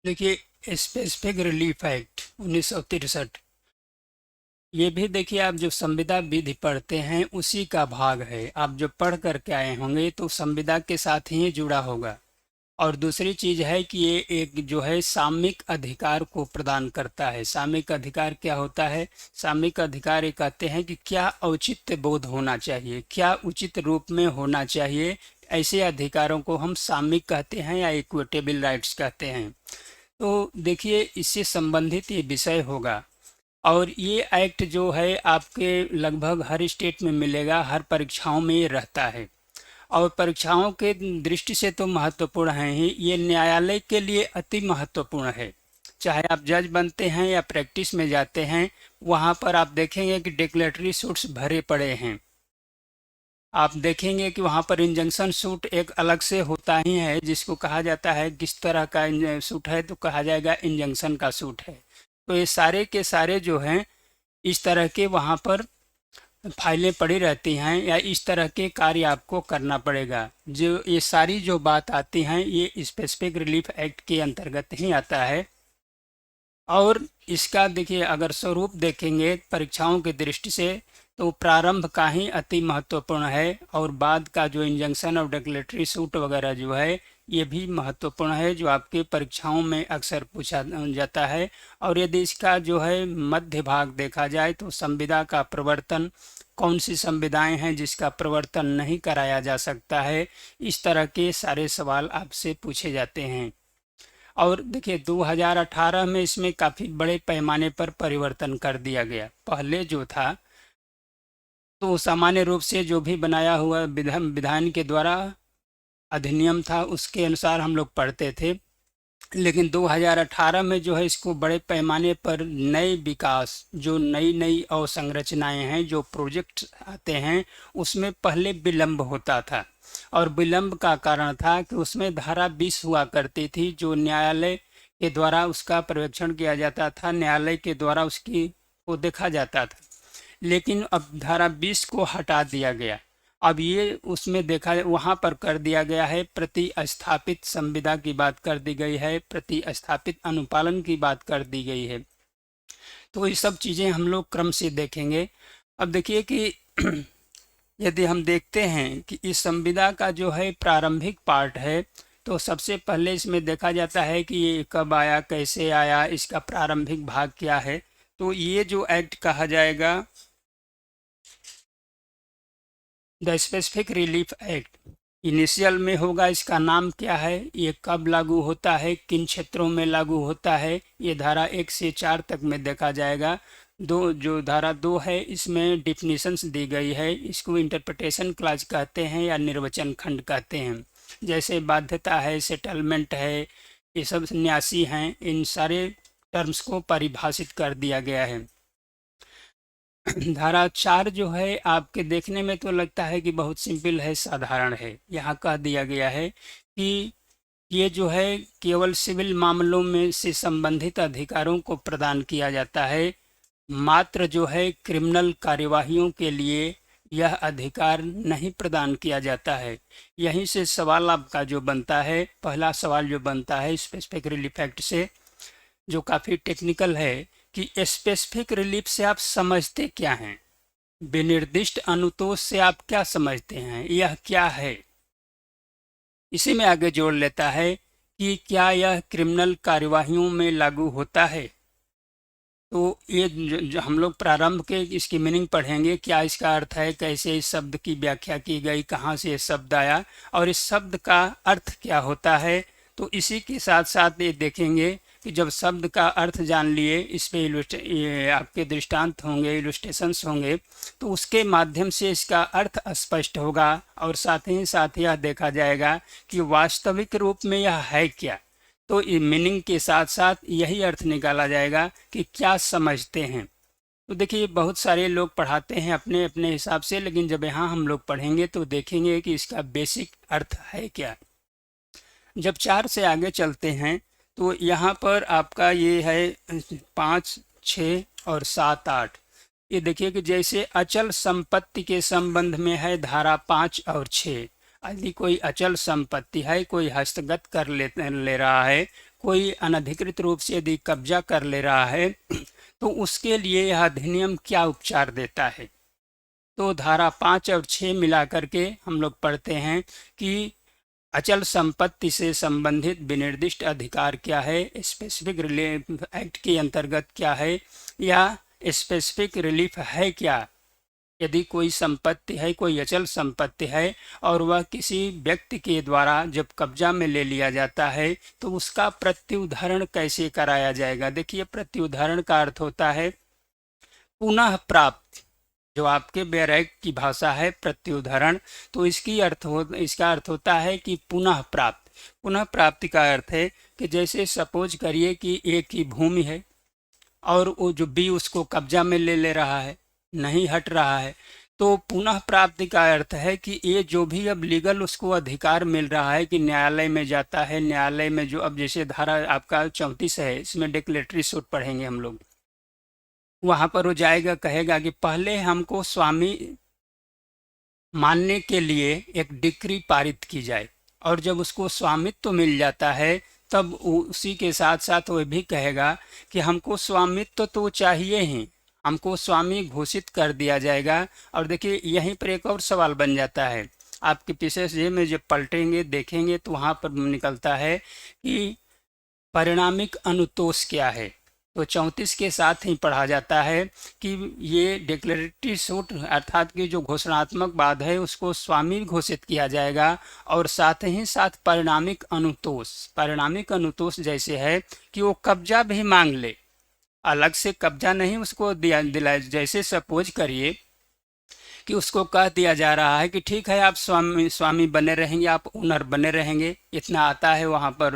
देखिए specific relief act 1963, ये भी देखिए आप जो संविदा विधि पढ़ते हैं उसी का भाग है। आप जो पढ़ करके आए होंगे तो संविदा के साथ ही जुड़ा होगा। और दूसरी चीज है कि ये एक जो है सामयिक अधिकार को प्रदान करता है। सामयिक अधिकार क्या होता है? सामयिक अधिकार ये कहते हैं कि क्या औचित्य बोध होना चाहिए, क्या उचित रूप में होना चाहिए। ऐसे अधिकारों को हम सामयिक कहते हैं या इक्विटेबल राइट्स कहते हैं। तो देखिए इससे संबंधित ये विषय होगा। और ये एक्ट जो है आपके लगभग हर स्टेट में मिलेगा, हर परीक्षाओं में ये रहता है। और परीक्षाओं के दृष्टि से तो महत्वपूर्ण है ही, ये न्यायालय के लिए अति महत्वपूर्ण है। चाहे आप जज बनते हैं या प्रैक्टिस में जाते हैं, वहाँ पर आप देखेंगे कि डिक्लेरेटरी सूट्स भरे पड़े हैं। आप देखेंगे कि वहाँ पर इंजंक्शन सूट एक अलग से होता ही है, जिसको कहा जाता है किस तरह का सूट है, तो कहा जाएगा इंजंक्शन का सूट है। तो ये सारे के सारे जो हैं इस तरह के वहाँ पर फाइलें पड़ी रहती हैं या इस तरह के कार्य आपको करना पड़ेगा। जो ये सारी जो बात आती हैं ये स्पेसिफिक रिलीफ एक्ट के अंतर्गत ही आता है। और इसका देखिए अगर स्वरूप देखेंगे परीक्षाओं की दृष्टि से तो प्रारंभ का ही अति महत्वपूर्ण है, और बाद का जो इंजंक्शन और डिक्लेरेटरी सूट वगैरह जो है ये भी महत्वपूर्ण है, जो आपके परीक्षाओं में अक्सर पूछा जाता है। और यदि इसका जो है मध्य भाग देखा जाए तो संविदा का प्रवर्तन, कौन सी संविदाएं हैं जिसका प्रवर्तन नहीं कराया जा सकता है, इस तरह के सारे सवाल आपसे पूछे जाते हैं। और देखिए 2018 में इसमें काफ़ी बड़े पैमाने पर परिवर्तन कर दिया गया। पहले जो था तो सामान्य रूप से जो भी बनाया हुआ विधान के द्वारा अधिनियम था उसके अनुसार हम लोग पढ़ते थे। लेकिन 2018 में जो है इसको बड़े पैमाने पर नए विकास, जो नई नई अवसंरचनाएं हैं, जो प्रोजेक्ट आते हैं, उसमें पहले विलंब होता था। और विलंब का कारण था कि उसमें धारा 20 हुआ करती थी, जो न्यायालय के द्वारा उसका पर्यवेक्षण किया जाता था, न्यायालय के द्वारा उसकी को देखा जाता था। लेकिन अब धारा 20 को हटा दिया गया। अब ये उसमें देखा वहाँ पर कर दिया गया है, प्रतिस्थापित संविदा की बात कर दी गई है, प्रतिस्थापित अनुपालन की बात कर दी गई है। तो ये सब चीज़ें हम लोग क्रम से देखेंगे। अब देखिए कि यदि हम देखते हैं कि इस संविदा का जो है प्रारंभिक पार्ट है, तो सबसे पहले इसमें देखा जाता है कि ये कब आया, कैसे आया, इसका प्रारंभिक भाग क्या है। तो ये जो एक्ट कहा जाएगा the specific relief act, initial में होगा इसका नाम क्या है, ये कब लागू होता है, किन क्षेत्रों में लागू होता है, ये धारा 1 से 4 तक में देखा जाएगा। जो धारा 2 है इसमें डिफिनीशंस दी गई है, इसको इंटरप्रिटेशन क्लाज कहते हैं या निर्वचन खंड कहते हैं। जैसे बाध्यता है, सेटलमेंट है, ये सब न्यासी हैं, इन सारे टर्म्स को परिभाषित कर दिया गया है। धारा 4 जो है आपके देखने में तो लगता है कि बहुत सिंपल है, साधारण है। यहाँ कह दिया गया है कि ये जो है केवल सिविल मामलों में से संबंधित अधिकारों को प्रदान किया जाता है, मात्र जो है क्रिमिनल कार्यवाहियों के लिए यह अधिकार नहीं प्रदान किया जाता है। यहीं से सवाल आपका जो बनता है, पहला सवाल जो बनता है स्पेसिफिक रिलीफ एक्ट से, जो काफ़ी टेक्निकल है, कि स्पेसिफिक रिलीफ से आप समझते क्या हैं, विनिर्दिष्ट अनुतोष से आप क्या समझते हैं, यह क्या है। इसी में आगे जोड़ लेता है कि क्या यह क्रिमिनल कार्यवाहियों में लागू होता है। तो ये जो हम लोग प्रारंभ के इसकी मीनिंग पढ़ेंगे, क्या इसका अर्थ है, कैसे इस शब्द की व्याख्या की गई, कहाँ से ये शब्द आया और इस शब्द का अर्थ क्या होता है। तो इसी के साथ साथ ये देखेंगे कि जब शब्द का अर्थ जान लिए, इस पे ये आपके दृष्टांत होंगे, इलस्ट्रेशंस होंगे, तो उसके माध्यम से इसका अर्थ स्पष्ट होगा। और साथ ही साथ यह देखा जाएगा कि वास्तविक रूप में यह है क्या। तो मीनिंग के साथ साथ यही अर्थ निकाला जाएगा कि क्या समझते हैं। तो देखिए बहुत सारे लोग पढ़ाते हैं अपने अपने हिसाब से, लेकिन जब यहाँ हम लोग पढ़ेंगे तो देखेंगे कि इसका बेसिक अर्थ है क्या। जब 4 से आगे चलते हैं तो यहाँ पर आपका ये है 5, 6 और 7, 8। ये देखिए कि जैसे अचल संपत्ति के संबंध में है धारा 5 और 6। यदि कोई अचल संपत्ति है, कोई हस्तगत कर ले रहा है, कोई अनधिकृत रूप से यदि कब्जा कर ले रहा है तो उसके लिए यह अधिनियम क्या उपचार देता है। तो धारा 5 और 6 मिला करके हम लोग पढ़ते हैं कि अचल संपत्ति से संबंधित विनिर्दिष्ट अधिकार क्या है, स्पेसिफिक रिलीफ एक्ट के अंतर्गत क्या है, या स्पेसिफिक रिलीफ है क्या। यदि कोई संपत्ति है, कोई अचल संपत्ति है और वह किसी व्यक्ति के द्वारा जब कब्जा में ले लिया जाता है तो उसका प्रत्युदाहरण कैसे कराया जाएगा। देखिए, प्रत्युदाहरण का अर्थ होता है पुनः प्राप्त। जो आपके बैरक की भाषा है प्रत्युदाहरण, तो इसका अर्थ होता है कि पुनः प्राप्त। पुनः प्राप्ति का अर्थ है कि जैसे सपोज करिए कि एक ही भूमि है और वो जो बी उसको कब्जा में ले रहा है, नहीं हट रहा है, तो पुनः प्राप्ति का अर्थ है कि ये जो भी अब लीगल उसको अधिकार मिल रहा है कि न्यायालय में जाता है, न्यायालय में जो अब जैसे धारा आपका 34 है, इसमें डिक्लेरेटरी सूट पढ़ेंगे हम लोग। वहां पर वो जाएगा, कहेगा कि पहले हमको स्वामी मानने के लिए एक डिक्री पारित की जाए, और जब उसको स्वामित्व तो मिल जाता है तब उसी के साथ साथ वह भी कहेगा कि हमको स्वामित्व तो चाहिए ही, हमको स्वामी घोषित कर दिया जाएगा। और देखिए, यहीं पर एक और सवाल बन जाता है, आपके पीछे में जब पलटेंगे देखेंगे तो वहां पर निकलता है कि परिणामिक अनुतोष क्या है। तो 34 के साथ ही पढ़ा जाता है कि ये डिक्लेरेटरी सूट अर्थात कि जो घोषणात्मक वाद है उसको स्वामी घोषित किया जाएगा, और साथ ही साथ परिणामिक अनुतोष जैसे है कि वो कब्जा भी मांग ले, अलग से कब्जा नहीं उसको दिलाए। जैसे सपोज करिए कि उसको कह दिया जा रहा है कि ठीक है, आप स्वामी बने रहेंगे, आप ओनर बने रहेंगे, इतना आता है वहाँ पर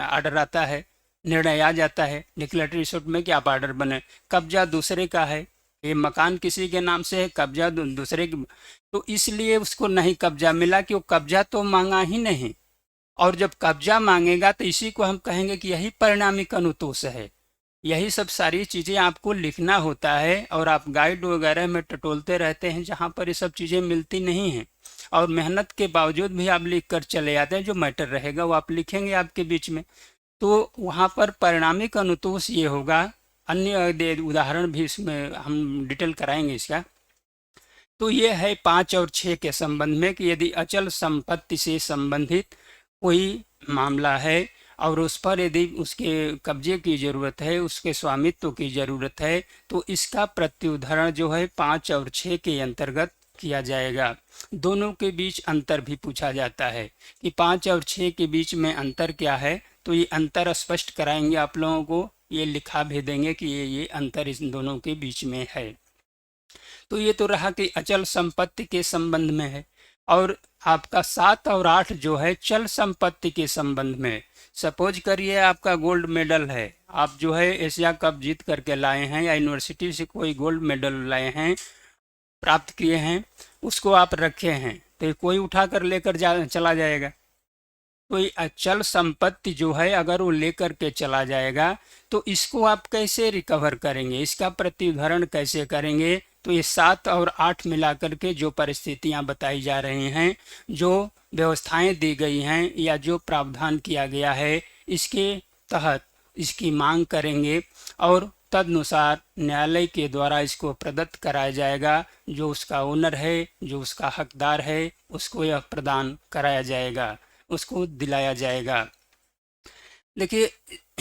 आर्डर आता है, निर्णय आ जाता है डिक्लेरेटरी सूट में कि आप आर्डर बने। कब्जा दूसरे का है, ये मकान किसी के नाम से है, कब्जा दूसरे की, तो इसलिए उसको नहीं कब्जा मिला कि वो कब्जा तो मांगा ही नहीं, और जब कब्जा मांगेगा तो इसी को हम कहेंगे कि यही परिणामिक अनुतोष है। यही सब सारी चीज़ें आपको लिखना होता है, और आप गाइड वगैरह में टटोलते रहते हैं जहाँ पर ये सब चीज़ें मिलती नहीं हैं, और मेहनत के बावजूद भी आप लिख कर चले जाते हैं। जो मैटर रहेगा वो आप लिखेंगे आपके बीच में, तो वहाँ पर परिणामिक अनुतोष ये होगा। अन्य उदाहरण भी इसमें हम डिटेल कराएंगे इसका। तो ये है 5 और 6 के संबंध में कि यदि अचल संपत्ति से संबंधित कोई मामला है और उस पर यदि उसके कब्जे की ज़रूरत है, उसके स्वामित्व की ज़रूरत है, तो इसका प्रत्युदाहरण जो है 5 और 6 के अंतर्गत किया जाएगा। दोनों के बीच अंतर भी पूछा जाता है कि 5 और 6 के बीच में अंतर क्या है, तो ये अंतर स्पष्ट कराएंगे आप लोगों को, ये लिखा भी देंगे कि ये अंतर इस दोनों के बीच में है। तो ये तो रहा कि अचल संपत्ति के संबंध में है। और आपका 7 और 8 जो है चल संपत्ति के संबंध में। सपोज करिए आपका गोल्ड मेडल है, आप जो है एशिया कप जीत करके लाए हैं या यूनिवर्सिटी से कोई गोल्ड मेडल लाए हैं, प्राप्त किए हैं, उसको आप रखे हैं, तो कोई उठा कर लेकर चला जाएगा। तो ये अचल संपत्ति जो है अगर वो लेकर के चला जाएगा तो इसको आप कैसे रिकवर करेंगे, इसका प्रत्युदाहरण कैसे करेंगे। तो ये 7 और 8 मिला करके जो परिस्थितियां बताई जा रही हैं, जो व्यवस्थाएं दी गई हैं या जो प्रावधान किया गया है, इसके तहत इसकी मांग करेंगे और तदनुसार न्यायालय के द्वारा इसको प्रदत्त कराया जाएगा। जो उसका ओनर है, जो उसका हकदार है, उसको यह प्रदान कराया जाएगा, उसको दिलाया जाएगा। देखिए,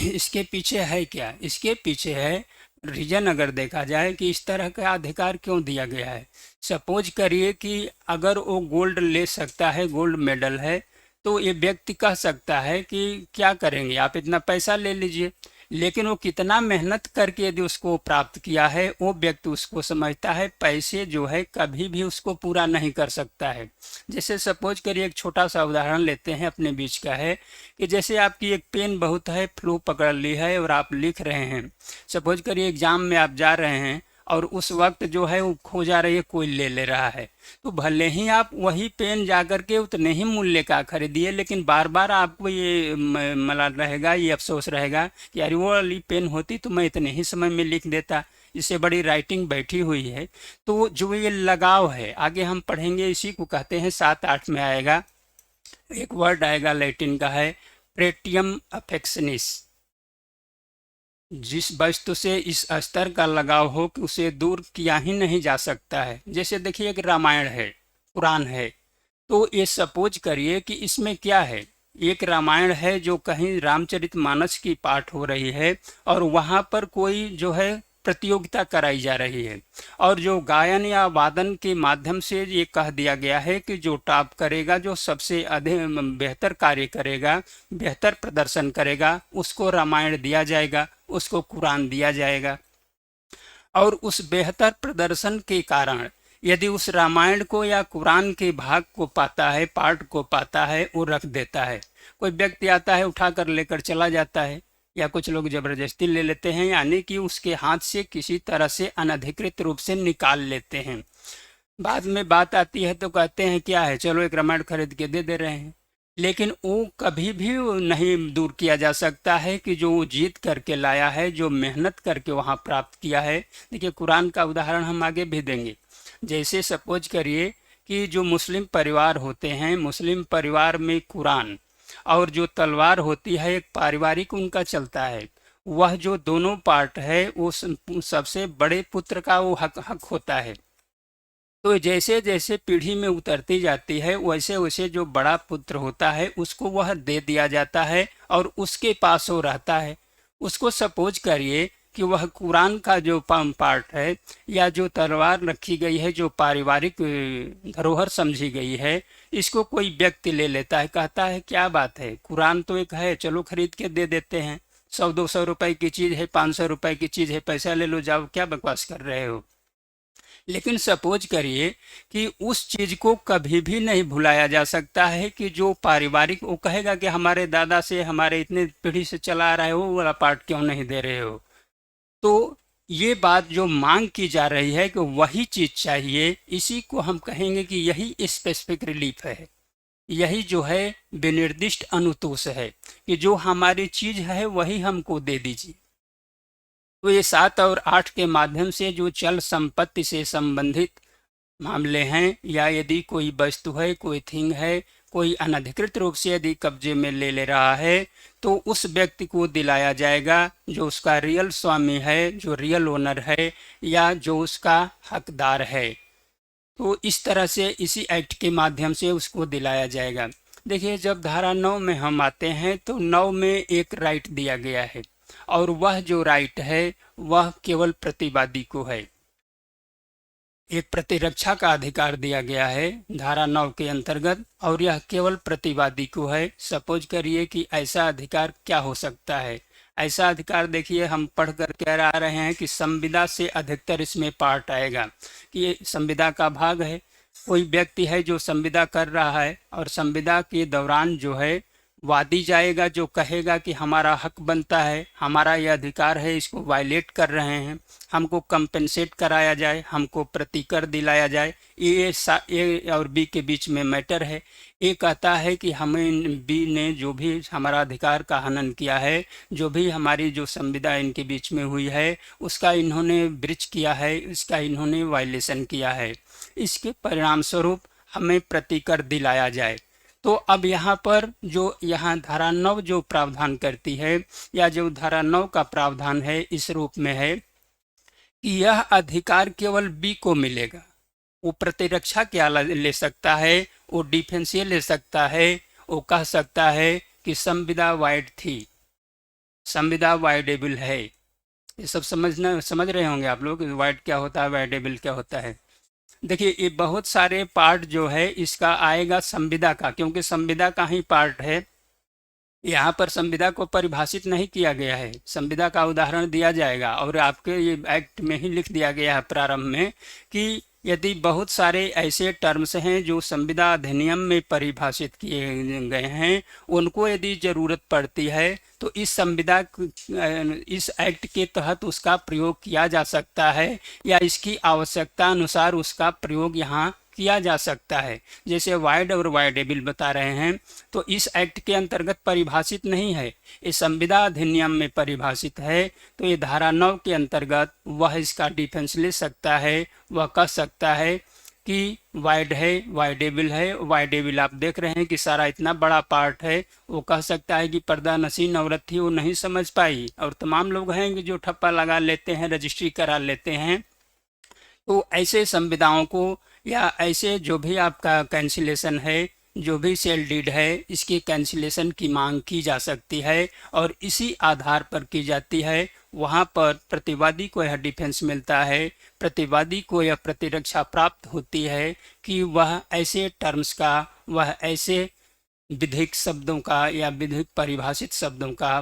इसके पीछे है क्या, इसके पीछे है रीजन अगर देखा जाए कि इस तरह का अधिकार क्यों दिया गया है। सपोज करिए कि अगर वो गोल्ड ले सकता है, गोल्ड मेडल है, तो ये व्यक्ति कह सकता है कि क्या करेंगे, आप इतना पैसा ले लीजिए, लेकिन वो कितना मेहनत करके यदि उसको प्राप्त किया है, वो व्यक्ति उसको समझता है पैसे जो है कभी भी उसको पूरा नहीं कर सकता है। जैसे सपोज करिए एक छोटा सा उदाहरण लेते हैं, अपने बीच का है कि जैसे आपकी एक पेन बहुत है, फ्लू पकड़ ली है और आप लिख रहे हैं। सपोज करिए एग्जाम में आप जा रहे हैं और उस वक्त जो है वो खो जा रही है, कोई ले रहा है, तो भले ही आप वही पेन जा कर के उतने ही मूल्य का खरीदिए, लेकिन बार बार आपको ये मलाल रहेगा, ये अफसोस रहेगा कि यार वो वाली पेन होती तो मैं इतने ही समय में लिख देता, इससे बड़ी राइटिंग बैठी हुई है। तो जो ये लगाव है, आगे हम पढ़ेंगे, इसी को कहते हैं 7-8 में आएगा, एक वर्ड आएगा लैटिन का है प्रेटियम अफेक्शनिस, जिस वस्तु से इस स्तर का लगाव हो कि उसे दूर किया ही नहीं जा सकता है। जैसे देखिए कि रामायण है, पुराण है, तो ये सपोज करिए कि इसमें क्या है, एक रामायण है जो कहीं रामचरितमानस की पाठ हो रही है और वहाँ पर कोई जो है प्रतियोगिता कराई जा रही है, और जो गायन या वादन के माध्यम से ये कह दिया गया है कि जो टॉप करेगा, जो सबसे अधिक बेहतर कार्य करेगा, बेहतर प्रदर्शन करेगा, उसको रामायण दिया जाएगा, उसको कुरान दिया जाएगा। और उस बेहतर प्रदर्शन के कारण यदि उस रामायण को या कुरान के भाग को पाता है, पार्ट को पाता है, वो रख देता है। कोई व्यक्ति आता है, उठा कर लेकर चला जाता है, या कुछ लोग जबरदस्ती ले लेते हैं, यानी कि उसके हाथ से किसी तरह से अनधिकृत रूप से निकाल लेते हैं। बाद में बात आती है तो कहते हैं क्या है, चलो एक रामायण खरीद के दे रहे हैं। लेकिन वो कभी भी नहीं दूर किया जा सकता है कि जो वो जीत करके लाया है, जो मेहनत करके वहाँ प्राप्त किया है। देखिए, कुरान का उदाहरण हम आगे भी देंगे। जैसे सपोज करिए कि जो मुस्लिम परिवार होते हैं, मुस्लिम परिवार में कुरान और जो तलवार होती है, एक पारिवारिक उनका चलता है। वह जो दोनों पार्ट है, वो सबसे बड़े पुत्र का वो हक होता है। तो जैसे जैसे पीढ़ी में उतरती जाती है, वैसे वैसे जो बड़ा पुत्र होता है उसको वह दे दिया जाता है और उसके पास वो रहता है। उसको सपोज करिए कि वह कुरान का जो पार्ट है या जो तलवार रखी गई है, जो पारिवारिक धरोहर समझी गई है, इसको कोई व्यक्ति ले लेता है, कहता है क्या बात है, कुरान तो एक है, चलो खरीद के दे देते हैं, 100-200 रुपए की चीज़ है, 500 रुपए की चीज़ है, पैसा ले लो, जाओ, क्या बकवास कर रहे हो। लेकिन सपोज करिए कि उस चीज को कभी भी नहीं भुलाया जा सकता है कि जो पारिवारिक, वो कहेगा कि हमारे दादा से, हमारे इतने पीढ़ी से चला आ रहा है, वो वाला पार्ट क्यों नहीं दे रहे हो। तो ये बात जो मांग की जा रही है कि वही चीज चाहिए, इसी को हम कहेंगे कि यही स्पेसिफिक रिलीफ है। यही जो है विनिर्दिष्ट अनुतोष है कि जो हमारी चीज है वही हमको दे दीजिए। तो ये 7 और 8 के माध्यम से जो चल संपत्ति से संबंधित मामले हैं, या यदि कोई वस्तु है, कोई थिंग है, कोई अनधिकृत रूप से यदि कब्जे में ले रहा है, तो उस व्यक्ति को दिलाया जाएगा जो उसका रियल स्वामी है, जो रियल ओनर है, या जो उसका हकदार है। तो इस तरह से इसी एक्ट के माध्यम से उसको दिलाया जाएगा। देखिए, जब धारा 9 में हम आते हैं तो 9 में एक राइट दिया गया है, और वह जो राइट है वह केवल प्रतिवादी को है। एक प्रतिरक्षा का अधिकार दिया गया है धारा 9 के अंतर्गत, और यह केवल प्रतिवादी को है। सपोज करिए कि ऐसा अधिकार क्या हो सकता है। ऐसा अधिकार देखिए, हम पढ़ कर कह आ रहे हैं कि संविदा से अधिकतर इसमें पार्ट आएगा कि ये संविदा का भाग है। कोई व्यक्ति है जो संविदा कर रहा है, और संविदा के दौरान जो है वादी जाएगा जो कहेगा कि हमारा हक बनता है, हमारा यह अधिकार है, इसको वायलेट कर रहे हैं, हमको कंपेंसेट कराया जाए, हमको प्रतिकर दिलाया जाए। ए और बी के बीच में मैटर है। ए कहता है कि हमें बी ने जो भी हमारा अधिकार का हनन किया है, जो भी हमारी जो संविदा इनके बीच में हुई है, उसका इन्होंने ब्रीच किया है, इसका इन्होंने वायलेशन किया है। इसके परिणाम स्वरूप हमें प्रतिकर दिलाया जाए। तो अब यहाँ पर जो यहाँ धारा 9 जो प्रावधान करती है, या जो धारा 9 का प्रावधान है इस रूप में है कि यह अधिकार केवल बी को मिलेगा। वो प्रतिरक्षा क्या ले सकता है, वो डिफेंसियल ले सकता है, वो कह सकता है कि संविदा वाइड थी, संविदा वाइडेबल है। ये सब समझ रहे होंगे आप लोग, वाइड क्या होता है, वाइडेबल क्या होता है। देखिए, ये बहुत सारे पार्ट जो है इसका आएगा संविदा का, क्योंकि संविदा का ही पार्ट है। यहाँ पर संविदा को परिभाषित नहीं किया गया है, संविदा का उदाहरण दिया जाएगा, और आपके ये एक्ट में ही लिख दिया गया है प्रारंभ में कि यदि बहुत सारे ऐसे टर्म्स हैं जो संविदा अधिनियम में परिभाषित किए गए हैं, उनको यदि जरूरत पड़ती है तो इस इस एक्ट के तहत उसका प्रयोग किया जा सकता है, या इसकी आवश्यकता अनुसार उसका प्रयोग यहाँ किया जा सकता है। जैसे वाइड और वाइडेबल बता रहे हैं, तो इस एक्ट के अंतर्गत परिभाषित नहीं है, ये संविदा अधिनियम में परिभाषित है। तो ये धारा 9 के अंतर्गत वह इसका डिफेंस ले सकता है, वह कह सकता है कि वाइड है, वाइडेबल है। वाइडेबल आप देख रहे हैं कि सारा इतना बड़ा पार्ट है। वो कह सकता है कि पर्दा नशीन औरत थी, वो नहीं समझ पाई। और तमाम लोग हैं कि जो ठप्पा लगा लेते हैं, रजिस्ट्री करा लेते हैं। तो ऐसे संविदाओं को या ऐसे जो भी आपका कैंसिलेशन है, जो भी सेल डीड है, इसकी कैंसिलेशन की मांग की जा सकती है और इसी आधार पर की जाती है। वहाँ पर प्रतिवादी को यह डिफेंस मिलता है, प्रतिवादी को यह प्रतिरक्षा प्राप्त होती है कि वह ऐसे टर्म्स का, वह ऐसे विधिक शब्दों का या विधिक परिभाषित शब्दों का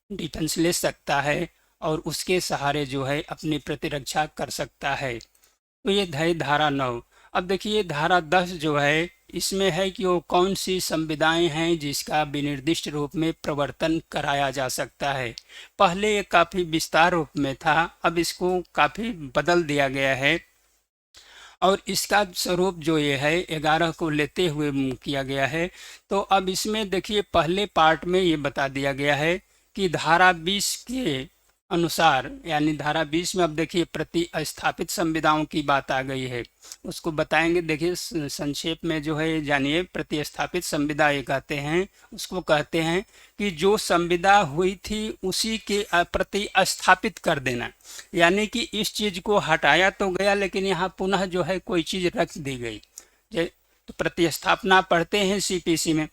डिफेंस ले सकता है और उसके सहारे जो है अपनी प्रतिरक्षा कर सकता है। तो ये है धारा 9। अब देखिए धारा 10 जो है, इसमें है कि वो कौन सी संविदाएं हैं जिसका विनिर्दिष्ट रूप में प्रवर्तन कराया जा सकता है। पहले ये काफ़ी विस्तार रूप में था, अब इसको काफ़ी बदल दिया गया है और इसका स्वरूप जो ये है 11 को लेते हुए किया गया है। तो अब इसमें देखिए पहले पार्ट में ये बता दिया गया है कि धारा 20 के अनुसार, यानी धारा 20 में अब देखिए प्रतिस्थापित संविदाओं की बात आ गई है, उसको बताएंगे। देखिए संक्षेप में जो है जानिए, प्रतिस्थापित संविदा ये कहते हैं, उसको कहते हैं कि जो संविदा हुई थी उसी के प्रतिस्थापित कर देना। यानी कि इस चीज को हटाया तो गया लेकिन यहाँ पुनः जो है कोई चीज रख दी गई। तो प्रतिस्थापना पढ़ते हैं सीपीसी में,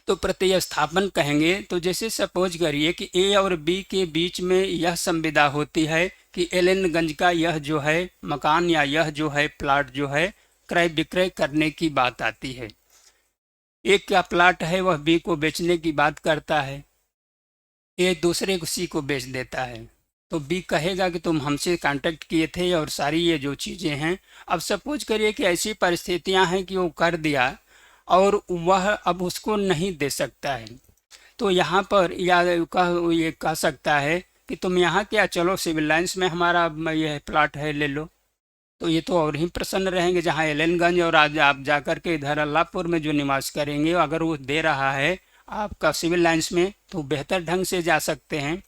तो प्रतिस्थापन कहेंगे तो जैसे सपोज करिए कि ए और बी के बीच में यह संविदा होती है कि एलएनगंज का यह जो है मकान या यह जो है प्लाट जो है क्रय विक्रय करने की बात आती है। एक का प्लाट है वह बी को बेचने की बात करता है, ए दूसरे को सी को बेच देता है। तो बी कहेगा कि तुम हमसे कांटेक्ट किए थे और सारी ये जो चीज़ें हैं। अब सपोज करिए कि ऐसी परिस्थितियां हैं कि वो कर दिया और वह अब उसको नहीं दे सकता है। तो यहाँ पर या ये कह सकता है कि तुम यहाँ क्या, चलो सिविल लाइन्स में हमारा यह प्लाट है, ले लो। तो ये तो और ही प्रसन्न रहेंगे। जहाँ एलएनगंज और आज आप जाकर के इधर अल्लाहपुर में जो निवास करेंगे, अगर वो दे रहा है आपका सिविल लाइन्स में तो बेहतर ढंग से जा सकते हैं।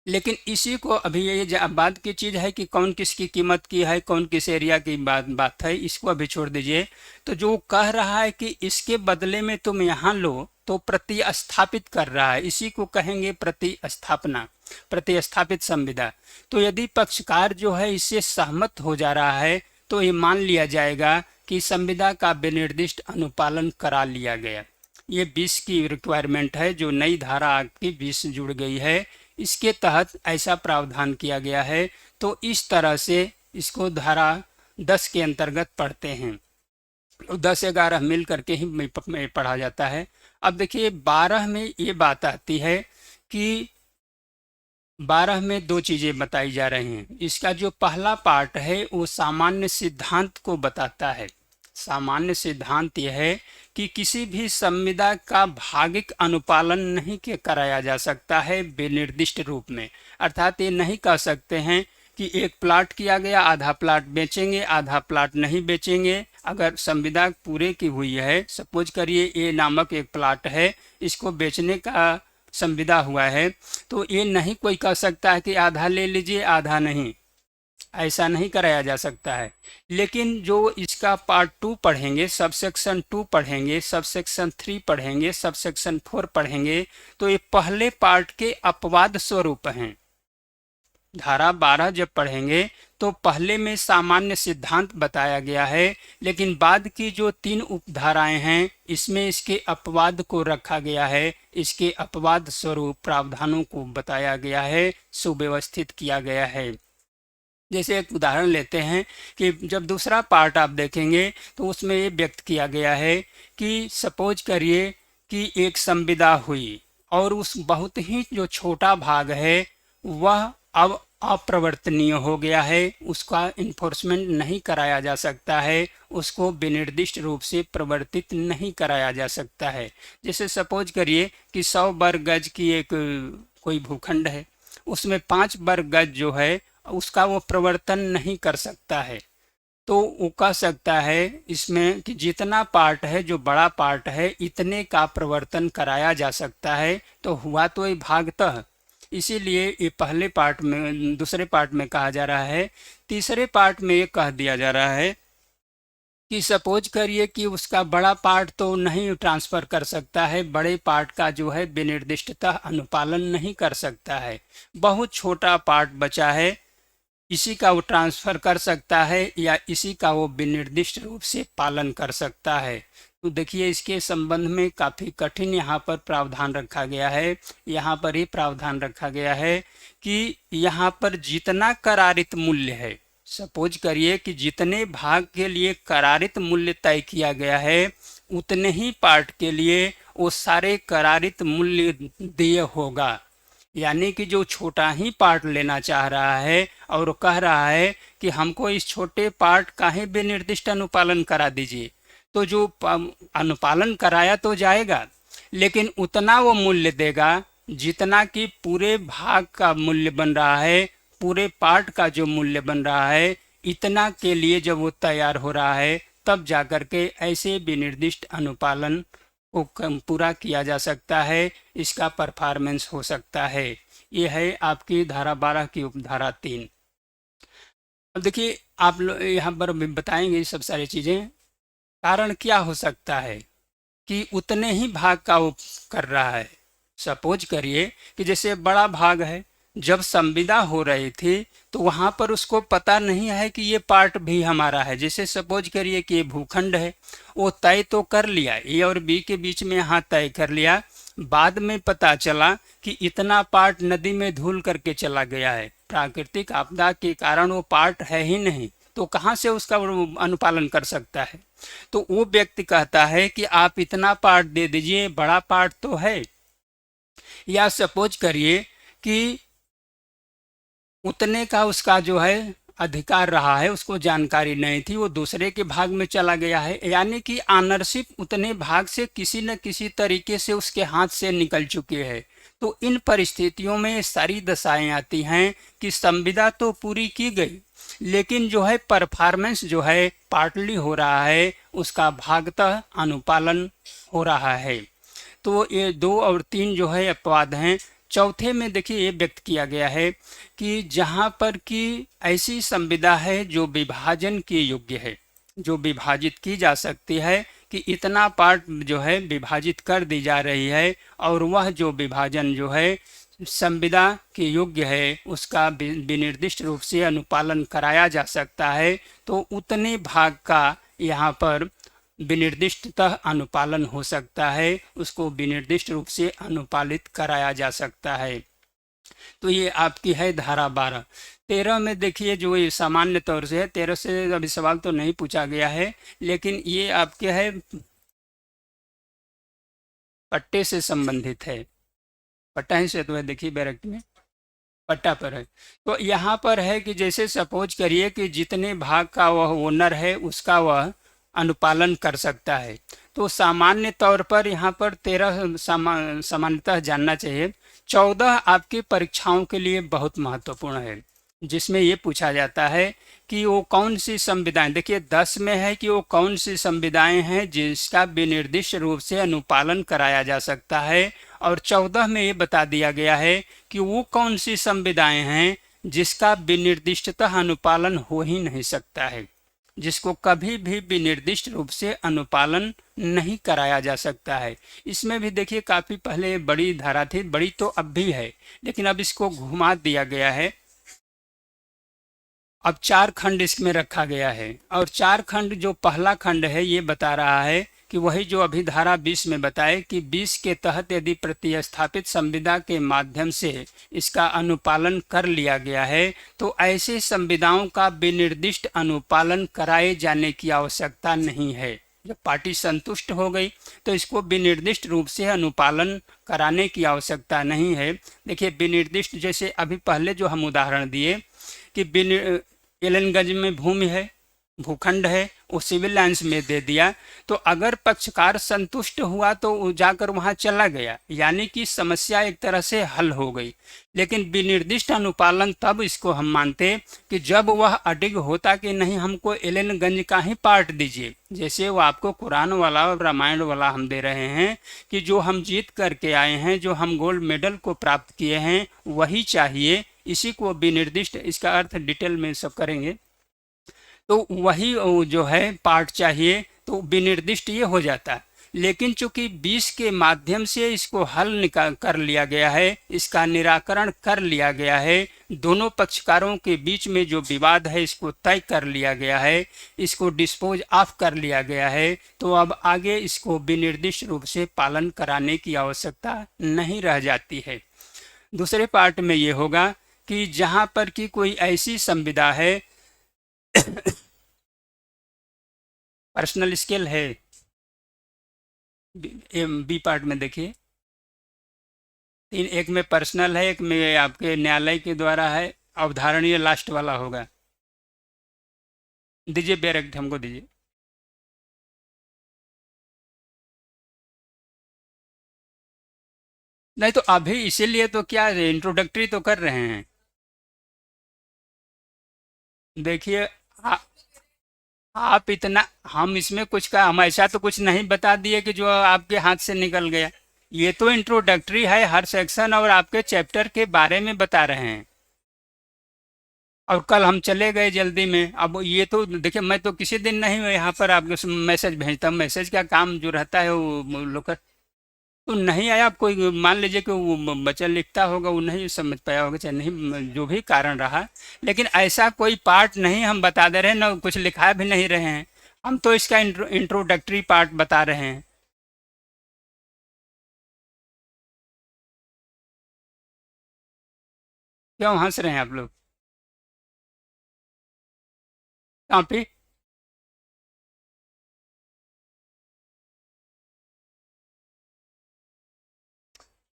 लेकिन इसी को अभी ये बात की चीज़ है कि कौन किसकी कीमत की है, कौन किस एरिया की बात है, इसको अभी छोड़ दीजिए। तो जो कह रहा है कि इसके बदले में तुम यहाँ लो, तो प्रतिस्थापित कर रहा है, इसी को कहेंगे प्रतिस्थापना, प्रतिस्थापित संविदा। तो यदि पक्षकार जो है इससे सहमत हो जा रहा है तो ये मान लिया जाएगा कि संविदा का विनिर्दिष्ट अनुपालन करा लिया गया। ये 20 की रिक्वायरमेंट है, जो नई धारा की 20 जुड़ गई है, इसके तहत ऐसा प्रावधान किया गया है। तो इस तरह से इसको धारा 10 के अंतर्गत पढ़ते हैं। 10-11 मिल करके ही पढ़ा जाता है। अब देखिए 12 में ये बात आती है कि 12 में दो चीजें बताई जा रही हैं। इसका जो पहला पार्ट है वो सामान्य सिद्धांत को बताता है। सामान्य सिद्धांत यह है कि किसी भी संविदा का भागिक अनुपालन नहीं कराया जा सकता है विनिर्दिष्ट रूप में। अर्थात ये नहीं कह सकते हैं कि एक प्लाट किया गया, आधा प्लाट बेचेंगे, आधा प्लाट नहीं बेचेंगे। अगर संविदा पूरे की हुई है, सपोज करिए ए नामक एक प्लाट है, इसको बेचने का संविदा हुआ है, तो ये नहीं कोई कह सकता है कि आधा ले लीजिए आधा नहीं, ऐसा नहीं कराया जा सकता है। लेकिन जो इसका पार्ट 2 पढ़ेंगे, सबसेक्शन 2 पढ़ेंगे, सबसेक्शन 3 पढ़ेंगे, सबसेक्शन 4 पढ़ेंगे, तो ये पहले पार्ट के अपवाद स्वरूप हैं। धारा 12 जब पढ़ेंगे तो पहले में सामान्य सिद्धांत बताया गया है, लेकिन बाद की जो 3 उपधाराएं हैं इसमें इसके अपवाद को रखा गया है, इसके अपवाद स्वरूप प्रावधानों को बताया गया है, सुव्यवस्थित किया गया है। जैसे एक उदाहरण लेते हैं कि जब दूसरा पार्ट आप देखेंगे तो उसमें ये व्यक्त किया गया है कि सपोज करिए कि एक संविदा हुई और उस बहुत ही जो छोटा भाग है वह अब अप्रवर्तनीय हो गया है, उसका इन्फोर्समेंट नहीं कराया जा सकता है, उसको विनिर्दिष्ट रूप से प्रवर्तित नहीं कराया जा सकता है। जैसे सपोज करिए कि 100 वर्ग गज की एक कोई भूखंड है, उसमें 5 वर्ग गज जो है उसका वो प्रवर्तन नहीं कर सकता है। तो वो कह सकता है इसमें कि जितना पार्ट है, जो बड़ा पार्ट है, इतने का प्रवर्तन कराया जा सकता है। तो हुआ तो ये भागतः, इसीलिए ये पहले पार्ट में, दूसरे पार्ट में कहा जा रहा है। तीसरे पार्ट में ये कह दिया जा रहा है कि सपोज करिए कि उसका बड़ा पार्ट तो नहीं ट्रांसफर कर सकता है, बड़े पार्ट का जो है विनिर्दिष्टतः अनुपालन नहीं कर सकता है, बहुत छोटा पार्ट बचा है, इसी का वो ट्रांसफर कर सकता है या इसी का वो विनिर्दिष्ट रूप से पालन कर सकता है। तो देखिए इसके संबंध में काफ़ी कठिन यहाँ पर प्रावधान रखा गया है। यहाँ पर ही प्रावधान रखा गया है कि यहाँ पर जितना करारित मूल्य है, सपोज करिए कि जितने भाग के लिए करारित मूल्य तय किया गया है उतने ही पार्ट के लिए वो सारे करारित मूल्य देय होगा। यानी कि जो छोटा ही पार्ट लेना चाह रहा है और वो कह रहा है कि हमको इस छोटे पार्ट का ही विनिर्दिष्ट अनुपालन करा दीजिए, तो जो अनुपालन कराया तो जाएगा, लेकिन उतना वो मूल्य देगा जितना कि पूरे भाग का मूल्य बन रहा है, पूरे पार्ट का जो मूल्य बन रहा है, इतना के लिए जब वो तैयार हो रहा है तब जाकर के ऐसे विनिर्दिष्ट अनुपालन को पूरा किया जा सकता है, इसका परफॉर्मेंस हो सकता है। ये है आपकी धारा 12 की उपधारा 3। अब देखिए आप लोग यहाँ पर बताएंगे ये सब सारी चीज़ें। कारण क्या हो सकता है कि उतने ही भाग का वो कर रहा है। सपोज करिए कि जैसे बड़ा भाग है, जब संविदा हो रही थी तो वहाँ पर उसको पता नहीं है कि ये पार्ट भी हमारा है। जैसे सपोज करिए कि ये भूखंड है, वो तय तो कर लिया, ए और बी के बीच में यहाँ तय कर लिया, बाद में पता चला कि इतना पार्ट नदी में धुल करके चला गया है, प्राकृतिक आपदा के कारण वो पार्ट है ही नहीं, तो कहाँ से उसका अनुपालन कर सकता है। तो वो व्यक्ति कहता है कि आप इतना पार्ट दे दीजिए, बड़ा पार्ट तो है। या सपोज करिए कि उतने का उसका जो है अधिकार रहा है, उसको जानकारी नहीं थी, वो दूसरे के भाग में चला गया है, यानी कि ऑनरशिप उतने भाग से किसी न किसी तरीके से उसके हाथ से निकल चुकी है। तो इन परिस्थितियों में सारी दशाएं आती हैं कि संविदा तो पूरी की गई, लेकिन जो है परफॉर्मेंस जो है पार्टली हो रहा है, उसका भागतः अनुपालन हो रहा है। तो ये 2 और 3 जो है अपवाद हैं। चौथे में देखिए ये व्यक्त किया गया है कि जहाँ पर कि ऐसी संविदा है जो विभाजन के योग्य है, जो विभाजित की जा सकती है, कि इतना पार्ट जो है विभाजित कर दी जा रही है और वह जो विभाजन जो है संविदा के योग्य है, उसका विनिर्दिष्ट रूप से अनुपालन कराया जा सकता है, तो उतने भाग का यहाँ पर विनिर्दिष्टतः अनुपालन हो सकता है, उसको विनिर्दिष्ट रूप से अनुपालित कराया जा सकता है। तो ये आपकी है धारा 12। 13 में देखिए जो ये सामान्य तौर से है, 13 से अभी सवाल तो नहीं पूछा गया है, लेकिन ये आपके है पट्टे से संबंधित है। पट्टा ही से तो है, देखिए बैरक में पट्टा पर है। तो यहाँ पर है कि जैसे सपोज करिए कि जितने भाग का वह ओनर है उसका वह अनुपालन कर सकता है। तो सामान्य तौर पर यहाँ पर 13 सामान्यतः जानना चाहिए। 14 आपकी परीक्षाओं के लिए बहुत महत्वपूर्ण है, जिसमें ये पूछा जाता है कि वो कौन सी संविधाएं, देखिए 10 में है कि वो कौन सी संविधाएं हैं जिसका विनिर्दिष्ट रूप से अनुपालन कराया जा सकता है, और 14 में ये बता दिया गया है कि वो कौन सी संविधाएं हैं जिसका विनिर्दिष्टतः अनुपालन हो ही नहीं सकता है, जिसको कभी भी विनिर्दिष्ट रूप से अनुपालन नहीं कराया जा सकता है। इसमें भी देखिए काफ़ी पहले बड़ी धारा थी, बड़ी तो अब भी है, लेकिन अब इसको घुमा दिया गया है। अब 4 खंड इसमें रखा गया है, और 4 खंड जो पहला खंड है ये बता रहा है कि वही जो अभी धारा 20 में बताए कि 20 के तहत यदि प्रतिस्थापित संविदा के माध्यम से इसका अनुपालन कर लिया गया है तो ऐसे संविदाओं का विनिर्दिष्ट अनुपालन कराए जाने की आवश्यकता नहीं है। जब पार्टी संतुष्ट हो गई तो इसको विनिर्दिष्ट रूप से अनुपालन कराने की आवश्यकता नहीं है। देखिए विनिर्दिष्ट, जैसे अभी पहले जो हम उदाहरण दिए कि एलनगंज में भूमि है, भूखंड है, वो सिविल लाइन्स में दे दिया, तो अगर पक्षकार संतुष्ट हुआ तो वो जाकर वहाँ चला गया, यानी कि समस्या एक तरह से हल हो गई। लेकिन विनिर्दिष्ट अनुपालन तब इसको हम मानते कि जब वह अडिग होता कि नहीं हमको एलनगंज का ही पार्ट दीजिए, जैसे वो आपको कुरान वाला और रामायण वाला हम दे रहे हैं कि जो हम जीत करके आए हैं, जो हम गोल्ड मेडल को प्राप्त किए हैं वही चाहिए, इसी को विनिर्दिष्ट, इसका अर्थ डिटेल में सब करेंगे। तो वही जो है पार्ट चाहिए, तो विनिर्दिष्ट ये हो जाता है। लेकिन चूंकि 20 के माध्यम से इसको हल निकाल कर लिया गया है, इसका निराकरण कर लिया गया है, दोनों पक्षकारों के बीच में जो विवाद है इसको तय कर लिया गया है, इसको डिस्पोज ऑफ कर लिया गया है, तो अब आगे इसको विनिर्दिष्ट रूप से पालन कराने की आवश्यकता नहीं रह जाती है। दूसरे पार्ट में ये होगा कि जहाँ पर कि कोई ऐसी संविदा है, पर्सनल स्केल है, बी पार्ट में देखिए, तीन, एक में पर्सनल है, एक में आपके न्यायालय के द्वारा है, अवधारणीय लास्ट वाला होगा। दीजिए डायरेक्ट हमको दीजिए। नहीं तो अभी इसीलिए तो क्या इंट्रोडक्टरी तो कर रहे हैं। देखिए, आप इतना, हम इसमें कुछ का, हम ऐसा तो कुछ नहीं बता दिए कि जो आपके हाथ से निकल गया। ये तो इंट्रोडक्टरी है, हर सेक्शन और आपके चैप्टर के बारे में बता रहे हैं। और कल हम चले गए जल्दी में, अब ये तो देखिए, मैं तो किसी दिन नहीं यहाँ पर आपको मैसेज भेजता हूँ, मैसेज का काम जो रहता है वो लोग तो नहीं आया। आप कोई मान लीजिए कि वो बच्चा लिखता होगा, वो नहीं समझ पाया होगा, चाहे नहीं, जो भी कारण रहा, लेकिन ऐसा कोई पार्ट नहीं हम बता दे रहे हैं, ना कुछ लिखा भी नहीं रहे हैं, हम तो इसका इंट्रोडक्टरी पार्ट बता रहे हैं। क्यों हंस रहे हैं आप लोग? कॉपी,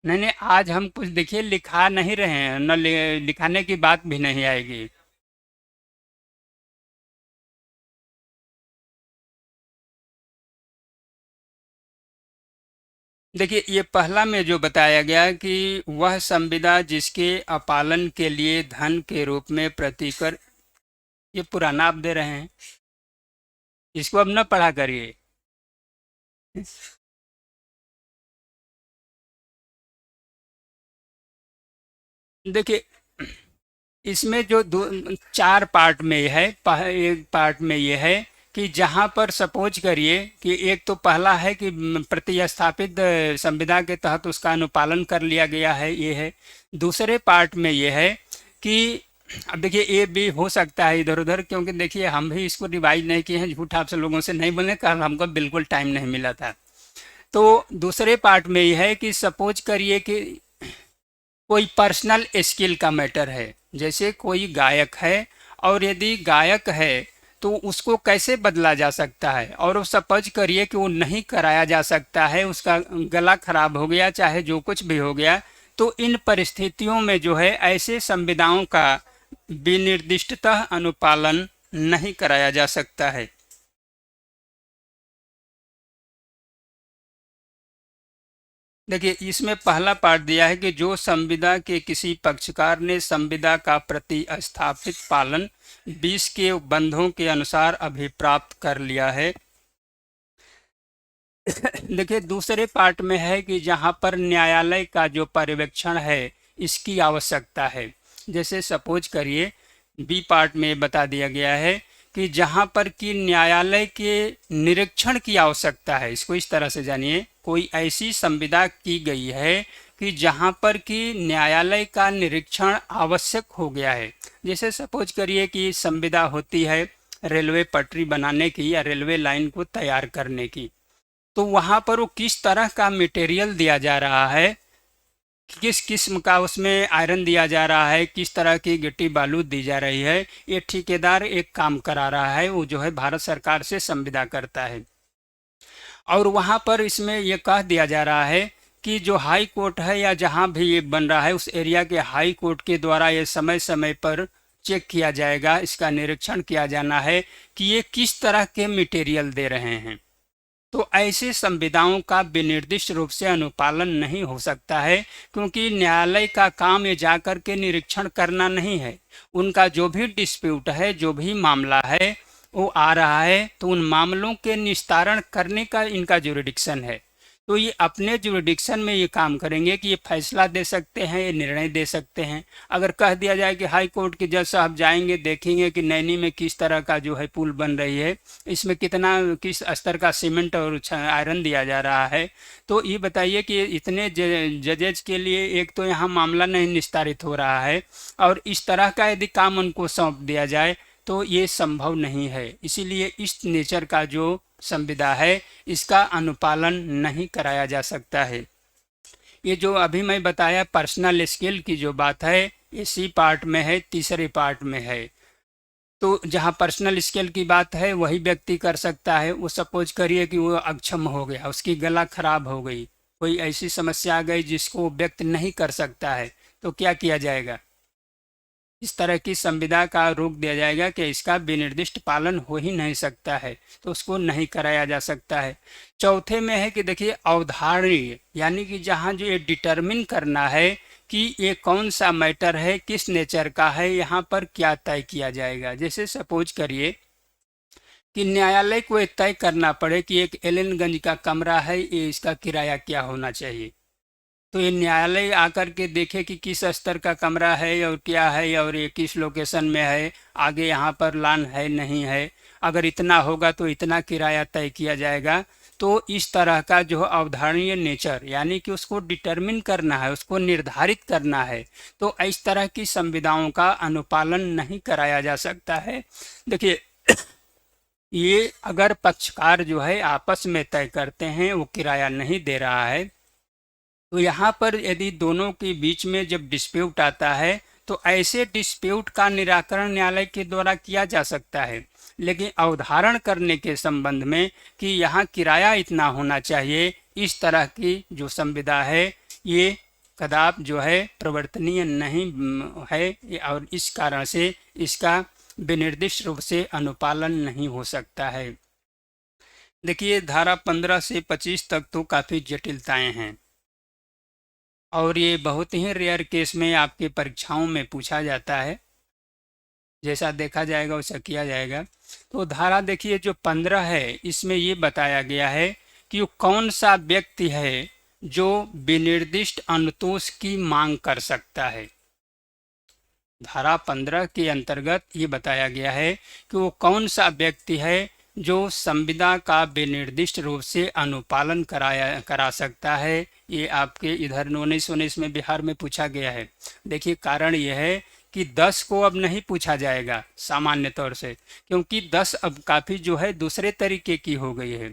नहीं नहीं, आज हम कुछ देखिए लिखा नहीं रहे हैं, न लिखाने की बात भी नहीं आएगी। देखिए, ये पहला में जो बताया गया कि वह संविदा जिसके अपालन के लिए धन के रूप में प्रतिकर, ये पुराना आप दे रहे हैं, इसको अब न पढ़ा करिए। देखिए, इसमें जो दो, चार पार्ट में है, एक पार्ट में ये है कि जहां पर सपोज करिए कि एक तो पहला है कि प्रतिस्थापित संविदा के तहत उसका अनुपालन कर लिया गया है, ये है। दूसरे पार्ट में ये है कि अब देखिए, ये भी हो सकता है इधर उधर, क्योंकि देखिए हम भी इसको रिवाइज नहीं किए हैं, झूठ आपसे लोगों से नहीं बोले, कल हमको बिल्कुल टाइम नहीं मिला था। तो दूसरे पार्ट में ये है कि सपोज करिए कि कोई पर्सनल स्किल का मैटर है, जैसे कोई गायक है, और यदि गायक है तो उसको कैसे बदला जा सकता है, और वो सपोज करिए कि वो नहीं कराया जा सकता है, उसका गला खराब हो गया, चाहे जो कुछ भी हो गया, तो इन परिस्थितियों में जो है ऐसे संविदाओं का विनिर्दिष्टतः अनुपालन नहीं कराया जा सकता है। देखिए, इसमें पहला पार्ट दिया है कि जो संविदा के किसी पक्षकार ने संविदा का प्रतिस्थापित पालन 20 के बंधों के अनुसार अभिप्राप्त कर लिया है। देखिए, दूसरे पार्ट में है कि जहां पर न्यायालय का जो पर्यवेक्षण है इसकी आवश्यकता है। जैसे सपोज करिए, बी पार्ट में बता दिया गया है कि जहां पर कि न्यायालय के निरीक्षण की आवश्यकता है, इसको इस तरह से जानिए, कोई ऐसी संविदा की गई है कि जहां पर कि न्यायालय का निरीक्षण आवश्यक हो गया है। जैसे सपोज करिए कि संविदा होती है रेलवे पटरी बनाने की या रेलवे लाइन को तैयार करने की, तो वहां पर वो किस तरह का मटेरियल दिया जा रहा है, किस किस्म का उसमें आयरन दिया जा रहा है, किस तरह की गिट्टी बालू दी जा रही है, ये ठेकेदार एक काम करा रहा है, वो जो है भारत सरकार से संविदा करता है। और वहां पर इसमें ये कह दिया जा रहा है कि जो हाई कोर्ट है या जहां भी ये बन रहा है उस एरिया के हाई कोर्ट के द्वारा ये समय समय पर चेक किया जाएगा, इसका निरीक्षण किया जाना है कि ये किस तरह के मटेरियल दे रहे हैं। तो ऐसे संविदाओं का विनिर्दिष्ट रूप से अनुपालन नहीं हो सकता है, क्योंकि न्यायालय का काम ये जाकर के निरीक्षण करना नहीं है। उनका जो भी डिस्प्यूट है, जो भी मामला है वो आ रहा है, तो उन मामलों के निस्तारण करने का इनका जुरिडिक्शन है। तो ये अपने जुरिडिक्शन में ये काम करेंगे कि ये फैसला दे सकते हैं, ये निर्णय दे सकते हैं। अगर कह दिया जाए कि हाई कोर्ट के जज साहब जाएंगे, देखेंगे कि नैनी में किस तरह का जो है पुल बन रही है, इसमें कितना किस स्तर का सीमेंट और आयरन दिया जा रहा है, तो ये बताइए कि इतने जजेज के लिए एक तो यहाँ मामला नहीं निस्तारित हो रहा है, और इस तरह का यदि काम उनको सौंप दिया जाए तो ये संभव नहीं है। इसीलिए इस नेचर का जो संविदा है इसका अनुपालन नहीं कराया जा सकता है। ये जो अभी मैं बताया पर्सनल स्किल की जो बात है, ये सी पार्ट में है, तीसरे पार्ट में है। तो जहाँ पर्सनल स्किल की बात है वही व्यक्ति कर सकता है। वो सपोज करिए कि वो अक्षम हो गया, उसकी गला खराब हो गई, कोई ऐसी समस्या आ गई जिसको व्यक्त नहीं कर सकता है, तो क्या किया जाएगा? इस तरह की संविदा का रोक दिया जाएगा कि इसका विनिर्दिष्ट पालन हो ही नहीं सकता है, तो उसको नहीं कराया जा सकता है। चौथे में है कि देखिए अवधारणीय, यानी कि जहाँ जो ये डिटरमिन करना है कि ये कौन सा मैटर है, किस नेचर का है, यहाँ पर क्या तय किया जाएगा। जैसे सपोज करिए कि न्यायालय को ये तय करना पड़े कि एक एलएनगंज का कमरा है, ये इसका किराया क्या होना चाहिए। तो ये न्यायालय आकर के देखे कि किस स्तर का कमरा है और क्या है, और ये किस लोकेशन में है, आगे यहाँ पर लान है नहीं है, अगर इतना होगा तो इतना किराया तय किया जाएगा। तो इस तरह का जो अवधारणीय नेचर, यानी कि उसको डिटरमिन करना है, उसको निर्धारित करना है, तो इस तरह की संविदाओं का अनुपालन नहीं कराया जा सकता है। देखिए ये अगर पक्षकार जो है आपस में तय करते हैं वो किराया नहीं दे रहा है, तो यहाँ पर यदि दोनों के बीच में जब डिस्प्यूट आता है तो ऐसे डिस्प्यूट का निराकरण न्यायालय के द्वारा किया जा सकता है। लेकिन अवधारण करने के संबंध में कि यहाँ किराया इतना होना चाहिए, इस तरह की जो संविदा है ये कदाप जो है प्रवर्तनीय नहीं है, और इस कारण से इसका विनिर्दिष्ट रूप से अनुपालन नहीं हो सकता है। देखिए धारा 15 से 25 तक तो काफ़ी जटिलताएं हैं, और ये बहुत ही रेयर केस में आपके परीक्षाओं में पूछा जाता है। जैसा देखा जाएगा वैसा किया जाएगा। तो धारा देखिए जो 15 है इसमें ये बताया गया है कि वो कौन सा व्यक्ति है जो विनिर्दिष्ट अनुतोष की मांग कर सकता है। धारा 15 के अंतर्गत ये बताया गया है कि वो कौन सा व्यक्ति है जो संविदा का विनिर्दिष्ट रूप से अनुपालन करा सकता है। ये आपके इधर 1919 में बिहार में पूछा गया है। देखिए कारण यह है कि 10 को अब नहीं पूछा जाएगा सामान्य तौर से, क्योंकि 10 अब काफ़ी जो है दूसरे तरीके की हो गई है।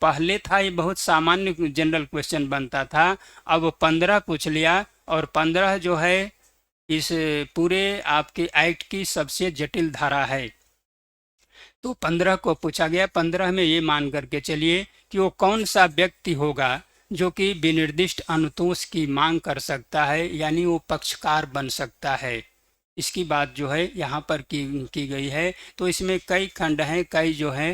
पहले था ये बहुत सामान्य जनरल क्वेश्चन बनता था, अब 15 पूछ लिया, और 15 जो है इस पूरे आपके एक्ट की सबसे जटिल धारा है। तो 15 को पूछा गया। 15 में ये मान करके चलिए कि वो कौन सा व्यक्ति होगा जो कि विनिर्दिष्ट अनुतोष की मांग कर सकता है, यानी वो पक्षकार बन सकता है। इसकी बात जो है यहाँ पर की गई है। तो इसमें कई खंड हैं, कई जो है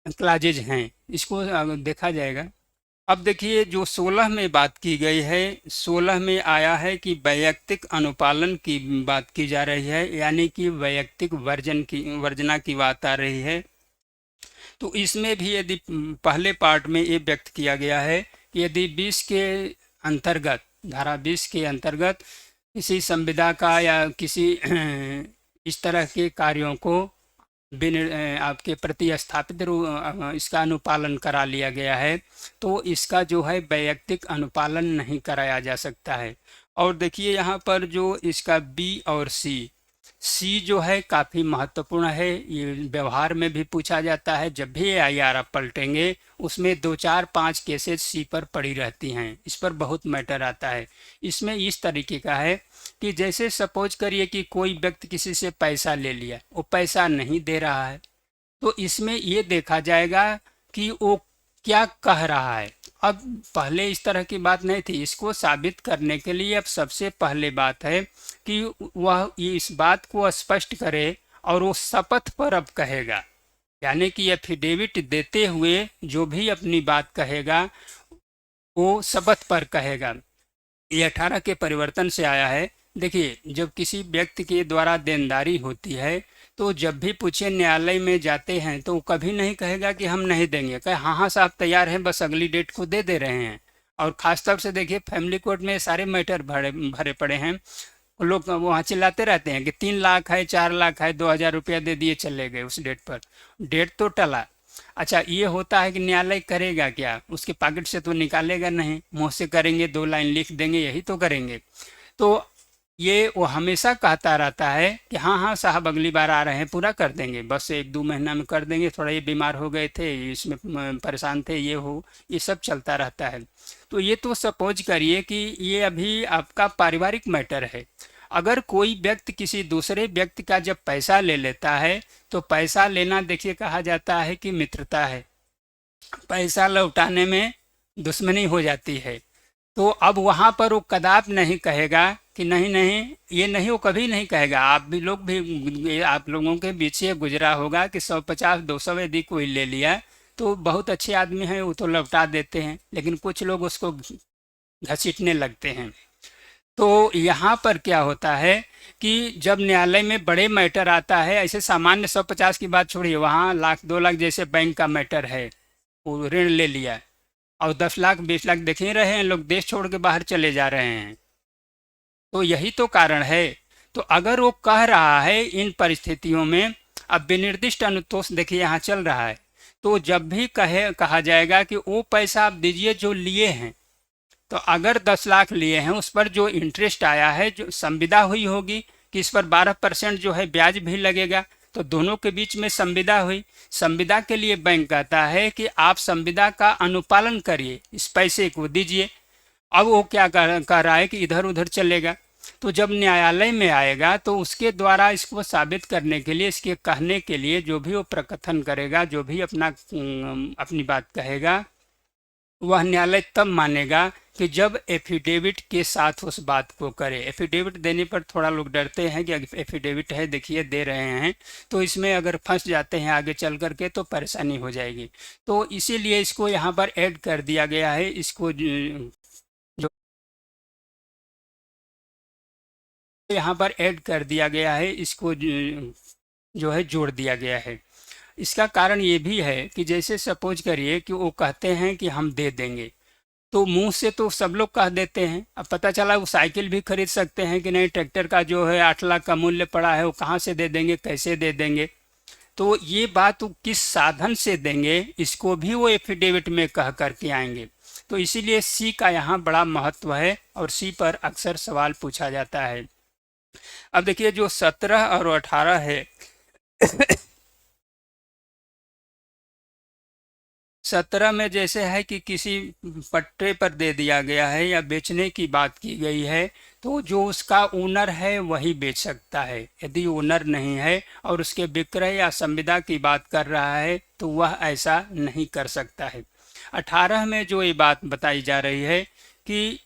क्लाजेज हैं, इसको देखा जाएगा। अब देखिए जो 16 में बात की गई है, 16 में आया है कि वैयक्तिक अनुपालन की बात की जा रही है, यानी कि वैयक्तिक वर्जना की बात आ रही है। तो इसमें भी यदि पहले पार्ट में ये व्यक्त किया गया है कि यदि 20 के अंतर्गत, धारा 20 के अंतर्गत किसी संविदा का या किसी इस तरह के कार्यों को आपके प्रति स्थापित इसका अनुपालन करा लिया गया है, तो इसका जो है वैयक्तिक अनुपालन नहीं कराया जा सकता है। और देखिए यहाँ पर जो इसका बी और सी जो है काफ़ी महत्वपूर्ण है। ये व्यवहार में भी पूछा जाता है, जब भी आईआर आप पलटेंगे उसमें 2 4 5 केसेस सी पर पड़ी रहती हैं, इस पर बहुत मैटर आता है। इसमें इस तरीके का है कि जैसे सपोज करिए कि कोई व्यक्ति किसी से पैसा ले लिया, वो पैसा नहीं दे रहा है, तो इसमें ये देखा जाएगा कि वो क्या कह रहा है। अब पहले इस तरह की बात नहीं थी, इसको साबित करने के लिए अब सबसे पहले बात है कि वह इस बात को स्पष्ट करे, और वो शपथ पर अब कहेगा, यानी कि एफिडेविट देते हुए जो भी अपनी बात कहेगा वो शपथ पर कहेगा। ये 18 के परिवर्तन से आया है। देखिए जब किसी व्यक्ति के द्वारा देनदारी होती है तो जब भी पूछे न्यायालय में जाते हैं तो वो कभी नहीं कहेगा कि हम नहीं देंगे, कहे हाँ हाँ साहब तैयार हैं, बस अगली डेट को दे रहे हैं। और खास तौर से देखिए फैमिली कोर्ट में सारे मैटर भरे भरे पड़े हैं, लोग वहाँ चिल्लाते रहते हैं कि 3 लाख है, 4 लाख है, 2,000 रुपया दे दिए चले गए उस डेट पर, डेट तो टला। अच्छा ये होता है कि न्यायालय करेगा क्या, उसके पॉकेट से तो निकालेगा नहीं, मुंह से करेंगे, 2 लाइन लिख देंगे, यही तो करेंगे। तो ये वो हमेशा कहता रहता है कि हाँ हाँ साहब अगली बार आ रहे हैं, पूरा कर देंगे, बस 1-2 महीना में कर देंगे, थोड़ा ये बीमार हो गए थे, इसमें परेशान थे, ये सब चलता रहता है। तो ये तो सपोज करिए कि ये अभी आपका पारिवारिक मैटर है। अगर कोई व्यक्ति किसी दूसरे व्यक्ति का जब पैसा ले लेता है तो पैसा लेना देखिए कहा जाता है कि मित्रता है, पैसा लौटाने में दुश्मनी हो जाती है। तो अब वहाँ पर वो कदाप नहीं कहेगा कि नहीं नहीं, ये नहीं, वो कभी नहीं कहेगा। आप भी लोग भी, आप लोगों के बीच से गुजरा होगा कि 150-200 यदि कोई ले लिया तो बहुत अच्छे आदमी हैं वो तो लौटा देते हैं, लेकिन कुछ लोग उसको घसीटने लगते हैं। तो यहाँ पर क्या होता है कि जब न्यायालय में बड़े मैटर आता है, ऐसे सामान्य 150 की बात छोड़िए, वहाँ लाख 2 लाख जैसे बैंक का मैटर है, वो ऋण ले लिया और 10 लाख 20 लाख देख ही रहे हैं, लोग देश छोड़ के बाहर चले जा रहे हैं। तो यही तो कारण है। तो अगर वो कह रहा है इन परिस्थितियों में, अब विनिर्दिष्ट अनुतोष देखिए यहाँ चल रहा है, तो जब भी कहा जाएगा कि वो पैसा आप दीजिए जो लिए हैं, तो अगर 10 लाख लिए हैं उस पर जो इंटरेस्ट आया है, जो संविदा हुई होगी कि इस पर 12% जो है ब्याज भी लगेगा, तो दोनों के बीच में संविदा हुई। संविदा के लिए बैंक कहता है कि आप संविदा का अनुपालन करिए, इस पैसे को दीजिए। अब वो क्या कह रहा है कि इधर उधर चलेगा। तो जब न्यायालय में आएगा तो उसके द्वारा इसको साबित करने के लिए, इसके कहने के लिए जो भी वो प्रकथन करेगा, जो भी अपनी बात कहेगा, वह न्यायालय तब मानेगा कि जब एफिडेविट के साथ उस बात को करे। एफिडेविट देने पर थोड़ा लोग डरते हैं कि एफिडेविट है देखिए दे रहे हैं, तो इसमें अगर फंस जाते हैं आगे चल करके तो परेशानी हो जाएगी। तो इसीलिए इसको यहाँ पर ऐड कर दिया गया है, इसको जो यहाँ पर ऐड कर दिया गया है, इसको जो है जोड़ दिया गया है। इसका कारण ये भी है कि जैसे सपोज करिए कि वो कहते हैं कि हम दे देंगे, तो मुंह से तो सब लोग कह देते हैं, अब पता चला वो साइकिल भी खरीद सकते हैं कि नहीं, ट्रैक्टर का जो है 8 लाख का मूल्य पड़ा है, वो कहाँ से दे देंगे, कैसे दे देंगे। तो ये बात वो किस साधन से देंगे, इसको भी वो एफिडेविट में कह करके आएंगे। तो इसीलिए सी का यहाँ बड़ा महत्व है और सी पर अक्सर सवाल पूछा जाता है। अब देखिए जो 17 और 18 है 17 में जैसे है कि किसी पट्टे पर दे दिया गया है या बेचने की बात की गई है, तो जो उसका ओनर है वही बेच सकता है। यदि ओनर नहीं है और उसके विक्रय या संविदा की बात कर रहा है तो वह ऐसा नहीं कर सकता है। 18 में जो ये बात बताई जा रही है कि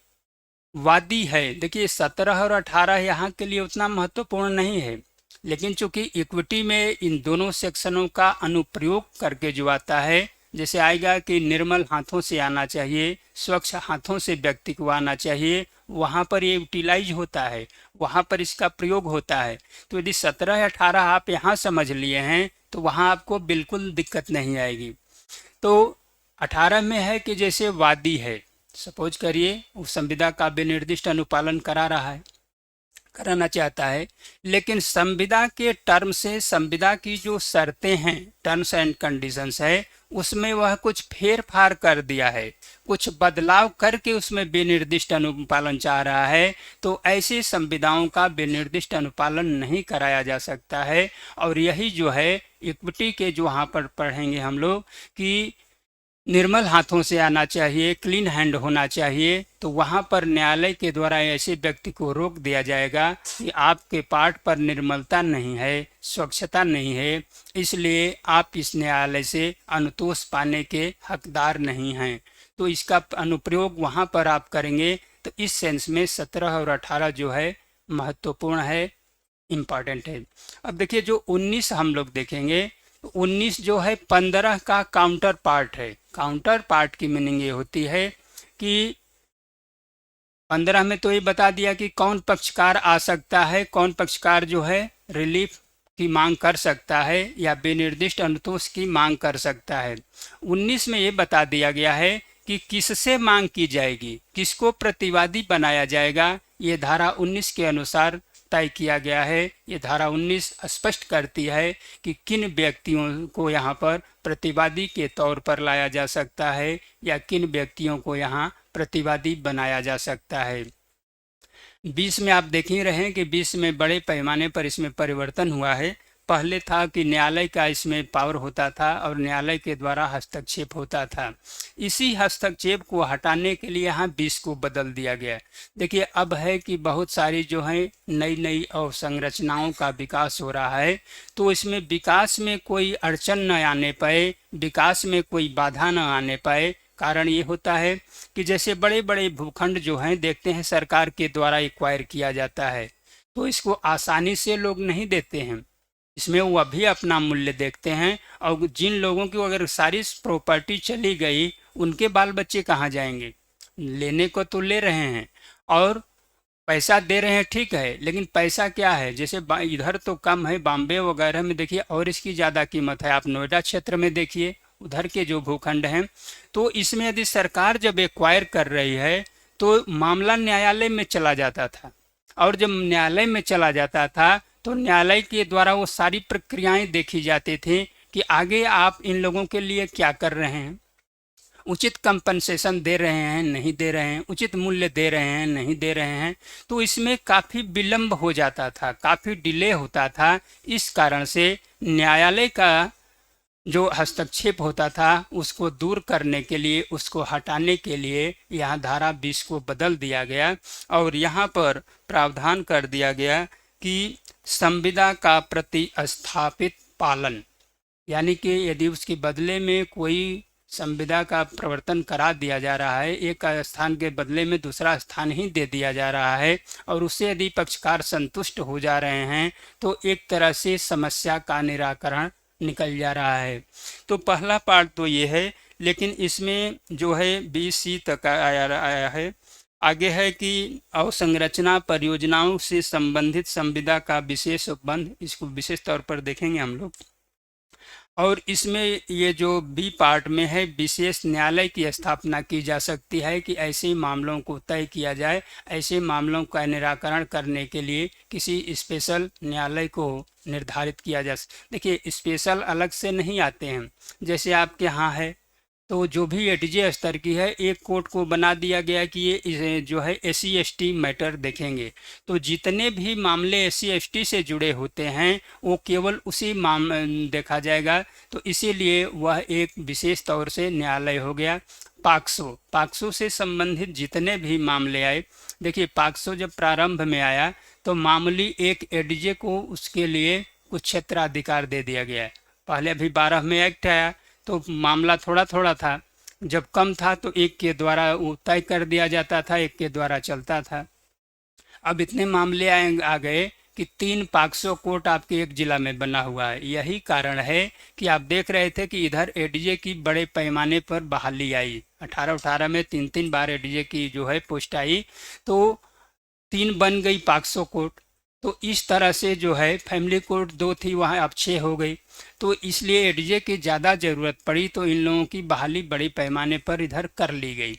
वादी है, देखिए 17 और 18 यहाँ के लिए उतना महत्वपूर्ण नहीं है, लेकिन चूंकि इक्विटी में इन दोनों सेक्शनों का अनुप्रयोग करके जो आता है, जैसे आएगा कि निर्मल हाथों से आना चाहिए, स्वच्छ हाथों से व्यक्ति को आना चाहिए, वहाँ पर ये यूटिलाइज होता है, वहाँ पर इसका प्रयोग होता है। तो यदि 17-18 आप यहाँ समझ लिए हैं तो वहाँ आपको बिल्कुल दिक्कत नहीं आएगी। तो 18 में है कि जैसे वादी है, सपोज करिए वो संविदा का विनिर्दिष्ट अनुपालन कराना चाहता है, लेकिन संविदा के टर्म से, संविदा की जो शर्तें हैं, टर्म्स एंड कंडीशंस है, उसमें वह कुछ फेर फार कर दिया है, कुछ बदलाव करके उसमें विनिर्दिष्ट अनुपालन चाह रहा है, तो ऐसी संविदाओं का विनिर्दिष्ट अनुपालन नहीं कराया जा सकता है। और यही जो है इक्विटी के जो वहाँ पर पढ़ेंगे हम लोग कि निर्मल हाथों से आना चाहिए, क्लीन हैंड होना चाहिए, तो वहाँ पर न्यायालय के द्वारा ऐसे व्यक्ति को रोक दिया जाएगा कि आपके पार्ट पर निर्मलता नहीं है, स्वच्छता नहीं है, इसलिए आप इस न्यायालय से अनुतोष पाने के हकदार नहीं हैं। तो इसका अनुप्रयोग वहाँ पर आप करेंगे। तो इस सेंस में 17 और 18 जो है महत्वपूर्ण है, इम्पॉर्टेंट है। अब देखिए जो 19 हम लोग देखेंगे, 19 जो है 15 का काउंटर पार्ट है। काउंटर पार्ट की मीनिंग ये होती है कि 15 में तो ये बता दिया कि कौन पक्षकार आ सकता है, कौन पक्षकार जो है रिलीफ की मांग कर सकता है या विनिर्दिष्ट अनुतोष की मांग कर सकता है। 19 में ये बता दिया गया है कि किससे मांग की जाएगी, किसको प्रतिवादी बनाया जाएगा, ये धारा 19 के अनुसार तय किया गया है। ये धारा 19 स्पष्ट करती है कि किन व्यक्तियों को यहाँ पर प्रतिवादी के तौर पर लाया जा सकता है या किन व्यक्तियों को यहाँ प्रतिवादी बनाया जा सकता है। 20 में आप देख ही रहे हैं कि 20 में बड़े पैमाने पर इसमें परिवर्तन हुआ है। पहले था कि न्यायालय का इसमें पावर होता था और न्यायालय के द्वारा हस्तक्षेप होता था। इसी हस्तक्षेप को हटाने के लिए यहाँ 20 को बदल दिया गया। देखिए अब है कि बहुत सारी जो है नई नई अवसंरचनाओं का विकास हो रहा है, तो इसमें विकास में कोई अड़चन न आने पाए, विकास में कोई बाधा न आने पाए। कारण ये होता है कि जैसे बड़े बड़े भूखंड जो हैं देखते हैं सरकार के द्वारा एक्वायर किया जाता है, तो इसको आसानी से लोग नहीं देते हैं, इसमें वो अभी अपना मूल्य देखते हैं। और जिन लोगों की अगर सारी प्रॉपर्टी चली गई, उनके बाल बच्चे कहाँ जाएंगे? लेने को तो ले रहे हैं और पैसा दे रहे हैं, ठीक है, लेकिन पैसा क्या है, जैसे इधर तो कम है, बॉम्बे वगैरह में देखिए और इसकी ज़्यादा कीमत है। आप नोएडा क्षेत्र में देखिए, उधर के जो भूखंड हैं, तो इसमें यदि सरकार जब एक्वायर कर रही है तो मामला न्यायालय में चला जाता था, और जब न्यायालय में चला जाता था तो न्यायालय के द्वारा वो सारी प्रक्रियाएं देखी जाती थी कि आगे आप इन लोगों के लिए क्या कर रहे हैं, उचित कंपनसेशन दे रहे हैं नहीं दे रहे हैं, उचित मूल्य दे रहे हैं नहीं दे रहे हैं। तो इसमें काफ़ी विलंब हो जाता था, काफ़ी डिले होता था। इस कारण से न्यायालय का जो हस्तक्षेप होता था उसको दूर करने के लिए, उसको हटाने के लिए यहाँ धारा 20 को बदल दिया गया और यहाँ पर प्रावधान कर दिया गया कि संविदा का प्रतिस्थापित पालन, यानी कि यदि उसके बदले में कोई संविदा का प्रवर्तन करा दिया जा रहा है, एक स्थान के बदले में दूसरा स्थान ही दे दिया जा रहा है और उससे यदि पक्षकार संतुष्ट हो जा रहे हैं, तो एक तरह से समस्या का निराकरण निकल जा रहा है। तो पहला पार्ट तो ये है, लेकिन इसमें जो है 20C तक आया है। आगे है कि अवसंरचना परियोजनाओं से संबंधित संविदा का विशेष उपबंध, इसको विशेष तौर पर देखेंगे हम लोग। और इसमें ये जो बी पार्ट में है, विशेष न्यायालय की स्थापना की जा सकती है कि ऐसे मामलों को तय किया जाए, ऐसे मामलों का निराकरण करने के लिए किसी स्पेशल न्यायालय को निर्धारित किया जा। देखिए स्पेशल अलग से नहीं आते हैं, जैसे आपके यहाँ है तो जो भी एडीजे स्तर की है, एक कोर्ट को बना दिया गया कि ये जो है SC ST मैटर देखेंगे, तो जितने भी मामले SC ST से जुड़े होते हैं वो केवल उसी देखा जाएगा। तो इसीलिए वह एक विशेष तौर से न्यायालय हो गया। पाक्सो से संबंधित जितने भी मामले आए, देखिए पाक्सो जब प्रारंभ में आया तो मामूली एक एडीजे को उसके लिए कुछ क्षेत्राधिकार दे दिया गया है। पहले अभी 12 में एक्ट आया तो मामला थोड़ा थोड़ा था, जब कम था तो एक के द्वारा वो तय कर दिया जाता था, एक के द्वारा चलता था। अब इतने मामले आ गए कि 3 पाक्सो कोर्ट आपके एक जिला में बना हुआ है। यही कारण है कि आप देख रहे थे कि इधर एडीजे की बड़े पैमाने पर बहाली आई। 18 में 3 बार एडीजे की जो है पोस्ट आई, तो 3 बन गई पाक्सो कोर्ट। तो इस तरह से जो है फैमिली कोर्ट 2 थी, वहाँ अब 6 हो गई। तो इसलिए एडीजे की ज़्यादा ज़रूरत पड़ी, तो इन लोगों की बहाली बड़े पैमाने पर इधर कर ली गई।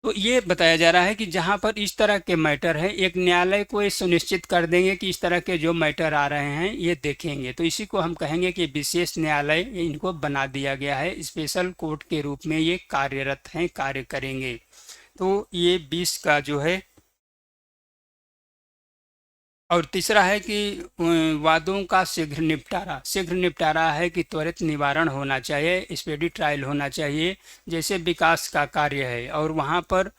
तो ये बताया जा रहा है कि जहाँ पर इस तरह के मैटर हैं, एक न्यायालय को ये सुनिश्चित कर देंगे कि इस तरह के जो मैटर आ रहे हैं ये देखेंगे, तो इसी को हम कहेंगे कि विशेष न्यायालय इनको बना दिया गया है, स्पेशल कोर्ट के रूप में ये कार्यरत हैं, कार्य करेंगे। तो ये 20 का जो है। और तीसरा है कि वादों का शीघ्र निपटारा है कि त्वरित निवारण होना चाहिए, स्पीडी ट्रायल होना चाहिए। जैसे विकास का कार्य है और वहाँ पर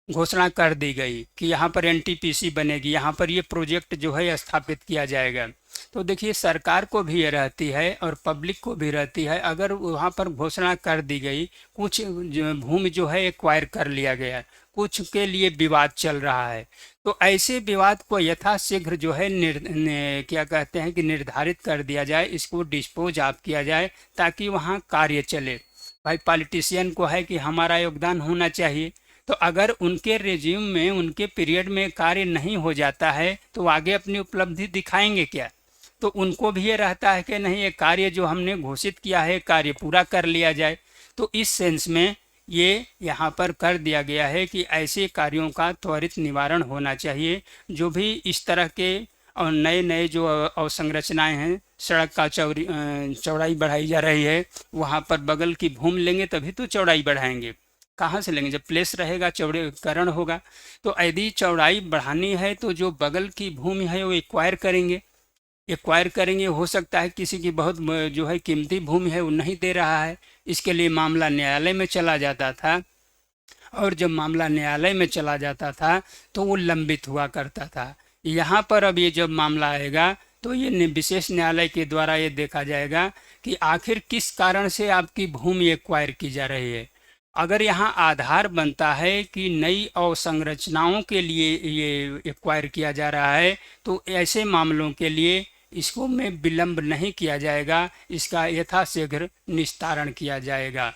घोषणा कर दी गई कि यहाँ पर NTPC बनेगी, यहाँ पर ये प्रोजेक्ट जो है स्थापित किया जाएगा, तो देखिए सरकार को भी ये रहती है और पब्लिक को भी रहती है, अगर वहाँ पर घोषणा कर दी गई, कुछ भूमि जो है एक्वायर कर लिया गया, कुछ के लिए विवाद चल रहा है, तो ऐसे विवाद को यथाशीघ्र जो है क्या कहते हैं कि निर्धारित कर दिया जाए, इसको डिस्पोज ऑफ किया जाए ताकि वहाँ कार्य चले। भाई पॉलिटिशियन को है कि हमारा योगदान होना चाहिए, तो अगर उनके रेज्यूम में, उनके पीरियड में कार्य नहीं हो जाता है तो आगे अपनी उपलब्धि दिखाएंगे क्या? तो उनको भी ये रहता है कि नहीं, ये कार्य जो हमने घोषित किया है कार्य पूरा कर लिया जाए। तो इस सेंस में ये यहाँ पर कर दिया गया है कि ऐसे कार्यों का त्वरित निवारण होना चाहिए। जो भी इस तरह के और नए नए जो अवसंरचनाएं हैं, सड़क का चौड़ाई बढ़ाई जा रही है, वहाँ पर बगल की भूमि लेंगे तभी तो चौड़ाई बढ़ाएंगे। कहाँ से लेंगे? जब प्लेस रहेगा, चौड़ीकरण होगा। तो यदि चौड़ाई बढ़ानी है तो जो बगल की भूमि है वो एक्वायर करेंगे। हो सकता है किसी की बहुत जो है कीमती भूमि है वो नहीं दे रहा है, इसके लिए मामला न्यायालय में चला जाता था। और जब मामला न्यायालय में चला जाता था तो वो लंबित हुआ करता था। यहाँ पर अब ये जब मामला आएगा तो ये विशेष न्यायालय के द्वारा ये देखा जाएगा कि आखिर किस कारण से आपकी भूमि एक्वायर की जा रही है। अगर यहाँ आधार बनता है कि नई अवसंरचनाओं के लिए ये एक्वायर किया जा रहा है, तो ऐसे मामलों के लिए इसको में विलंब नहीं किया जाएगा, इसका यथाशीघ्र निस्तारण किया जाएगा।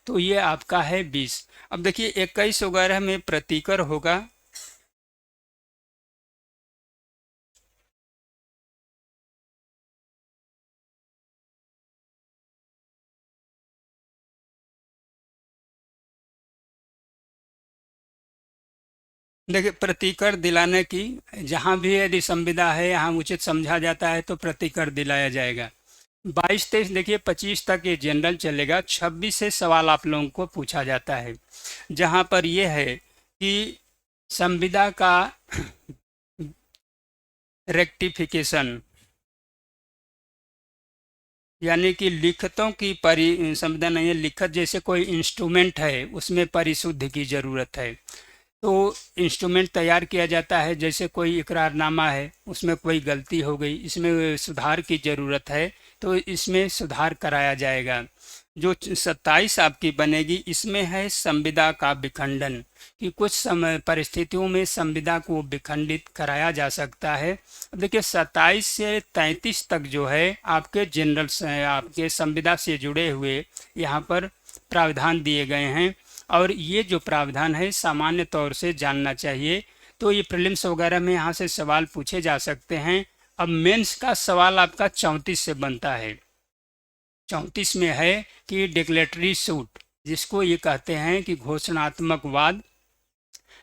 तो ये आपका है 20। अब देखिए 21 वगैरह में प्रतिकर होगा। देखिए प्रतिकर दिलाने की जहाँ भी यदि संविदा है, यहाँ उचित समझा जाता है तो प्रतिकर दिलाया जाएगा। 22-23 देखिए 25 तक ये जनरल चलेगा। 26 से सवाल आप लोगों को पूछा जाता है, जहाँ पर ये है कि संविदा का रेक्टिफिकेशन, यानी कि लिखतों की संविदा नहीं है, लिखत जैसे कोई इंस्ट्रूमेंट है उसमें परिशुद्ध की जरूरत है। तो इंस्ट्रूमेंट तैयार किया जाता है, जैसे कोई इकरारनामा है उसमें कोई गलती हो गई, इसमें सुधार की ज़रूरत है तो इसमें सुधार कराया जाएगा। जो 27 आपकी बनेगी इसमें है संविदा का विखंडन, कि कुछ समय परिस्थितियों में संविदा को विखंडित कराया जा सकता है। अब देखिए 27 से 33 तक जो है आपके जनरल आपके संविदा से जुड़े हुए यहाँ पर प्रावधान दिए गए हैं, और ये जो प्रावधान है सामान्य तौर से जानना चाहिए। तो ये प्रीलिम्स वगैरह में यहाँ से सवाल पूछे जा सकते हैं। अब मेंस का सवाल आपका 34 से बनता है। 34 में है कि डिक्लेटरी सूट, जिसको ये कहते हैं कि घोषणात्मक वाद,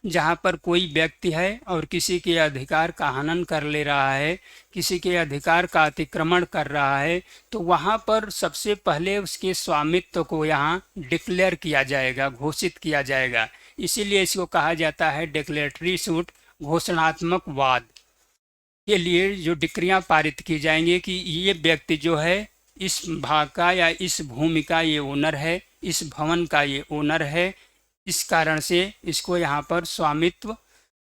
जहाँ पर कोई व्यक्ति है और किसी के अधिकार का हनन कर ले रहा है, किसी के अधिकार का अतिक्रमण कर रहा है, तो वहाँ पर सबसे पहले उसके स्वामित्व को यहाँ डिक्लेयर किया जाएगा, घोषित किया जाएगा। इसीलिए इसको कहा जाता है डिक्लेटरी सूट, घोषणात्मक वाद के लिए जो डिक्रियाँ पारित की जाएंगी कि ये व्यक्ति जो है इस भाग का या इस भूमि का ये ओनर है, इस भवन का ये ओनर है, इस कारण से इसको यहाँ पर स्वामित्व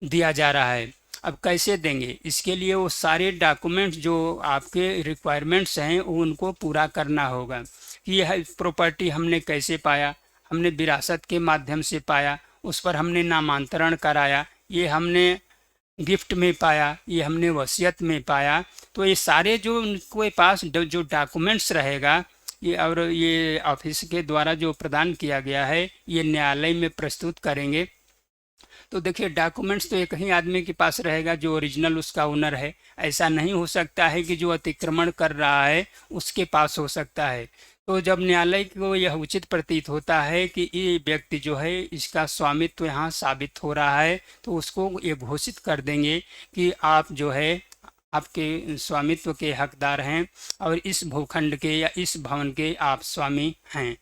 दिया जा रहा है। अब कैसे देंगे? इसके लिए वो सारे डॉक्यूमेंट्स जो आपके रिक्वायरमेंट्स हैं वो उनको पूरा करना होगा कि यह प्रॉपर्टी हमने कैसे पाया, हमने विरासत के माध्यम से पाया, उस पर हमने नामांतरण कराया, ये हमने गिफ्ट में पाया, ये हमने वसीयत में पाया। तो ये सारे जो उनके पास जो डॉक्यूमेंट्स रहेगा ये, और ये ऑफिस के द्वारा जो प्रदान किया गया है, ये न्यायालय में प्रस्तुत करेंगे। तो देखिए डॉक्यूमेंट्स तो एक ही आदमी के पास रहेगा जो ओरिजिनल उसका ओनर है। ऐसा नहीं हो सकता है कि जो अतिक्रमण कर रहा है उसके पास हो सकता है। तो जब न्यायालय को यह उचित प्रतीत होता है कि ये व्यक्ति जो है इसका स्वामित्व यहाँ साबित हो रहा है, तो उसको ये घोषित कर देंगे कि आप जो है आपके स्वामित्व के हकदार हैं और इस भूखंड के या इस भवन के आप स्वामी हैं।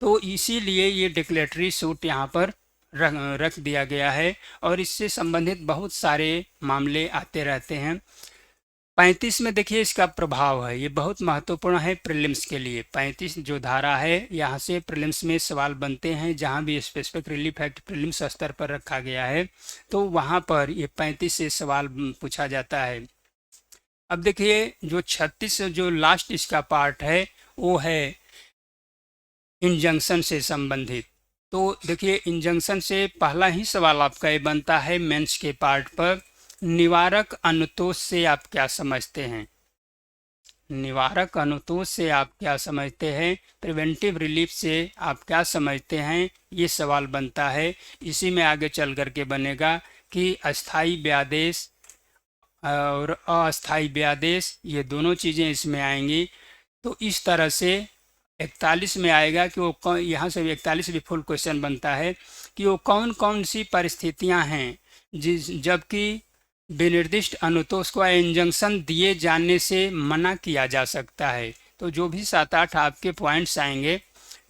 तो इसीलिए ये डिक्लेटरी सूट यहाँ पर रख दिया गया है, और इससे संबंधित बहुत सारे मामले आते रहते हैं। 35 में देखिए इसका प्रभाव है, ये बहुत महत्वपूर्ण है प्रीलिम्स के लिए। 35 जो धारा है यहाँ से प्रीलिम्स में सवाल बनते हैं, जहाँ भी स्पेसिफिक रिलीफ एक्ट प्रीलिम्स स्तर पर रखा गया है तो वहाँ पर ये 35 से सवाल पूछा जाता है। अब देखिए जो 36 जो लास्ट इसका पार्ट है वो है इंजंक्शन से संबंधित। तो देखिए इंजंक्शन से पहला ही सवाल आपका ये बनता है मेंस के पार्ट पर, निवारक अनुतोष से आप क्या समझते हैं? निवारक अनुतोष से आप क्या समझते हैं? प्रिवेंटिव रिलीफ से आप क्या समझते हैं? ये सवाल बनता है। इसी में आगे चल करके बनेगा कि अस्थाई व्यादेश और अस्थायी व्यादेश, ये दोनों चीज़ें इसमें आएंगी। तो इस तरह से 41 में आएगा कि वो यहाँ से 41 भी फुल क्वेश्चन बनता है कि वो कौन कौन सी परिस्थितियाँ हैं जिस जबकि विनिर्दिष्ट अनुतोष को इंजंक्शन दिए जाने से मना किया जा सकता है। तो जो भी 7-8 आपके पॉइंट्स आएंगे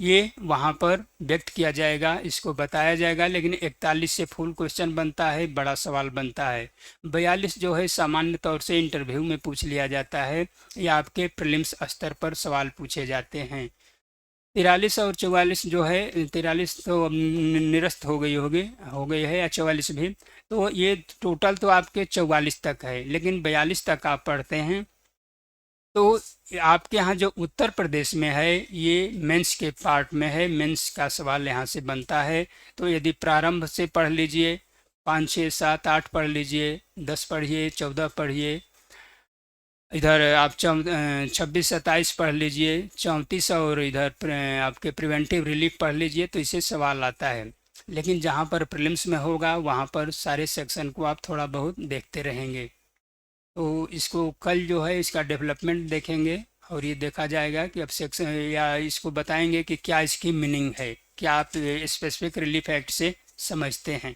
ये वहाँ पर व्यक्त किया जाएगा, इसको बताया जाएगा। लेकिन 41 से फुल क्वेश्चन बनता है, बड़ा सवाल बनता है। 42 जो है सामान्य तौर से इंटरव्यू में पूछ लिया जाता है या आपके प्रीलिम्स स्तर पर सवाल पूछे जाते हैं। 43 और 44 जो है, 43 तो अब निरस्त हो गई है, या 44 भी। तो ये टोटल तो आपके 44 तक है, लेकिन 42 तक आप पढ़ते हैं। तो आपके यहाँ जो उत्तर प्रदेश में है ये मेंस के पार्ट में है, मेंस का सवाल यहाँ से बनता है। तो यदि प्रारंभ से पढ़ लीजिए, 5, 6, 7, 8 पढ़ लीजिए, 10 पढ़िए, 14 पढ़िए, इधर आप 26, 27 पढ़ लीजिए, 34 और इधर आपके प्रिवेंटिव रिलीफ पढ़ लीजिए, तो इससे सवाल आता है। लेकिन जहाँ पर प्रीलिम्स में होगा वहाँ पर सारे सेक्शन को आप थोड़ा बहुत देखते रहेंगे। तो इसको कल जो है इसका डेवलपमेंट देखेंगे और ये देखा जाएगा कि अब सेक्शन या इसको बताएंगे कि क्या इसकी मीनिंग है, क्या आप स्पेसिफिक रिलीफ एक्ट से समझते हैं।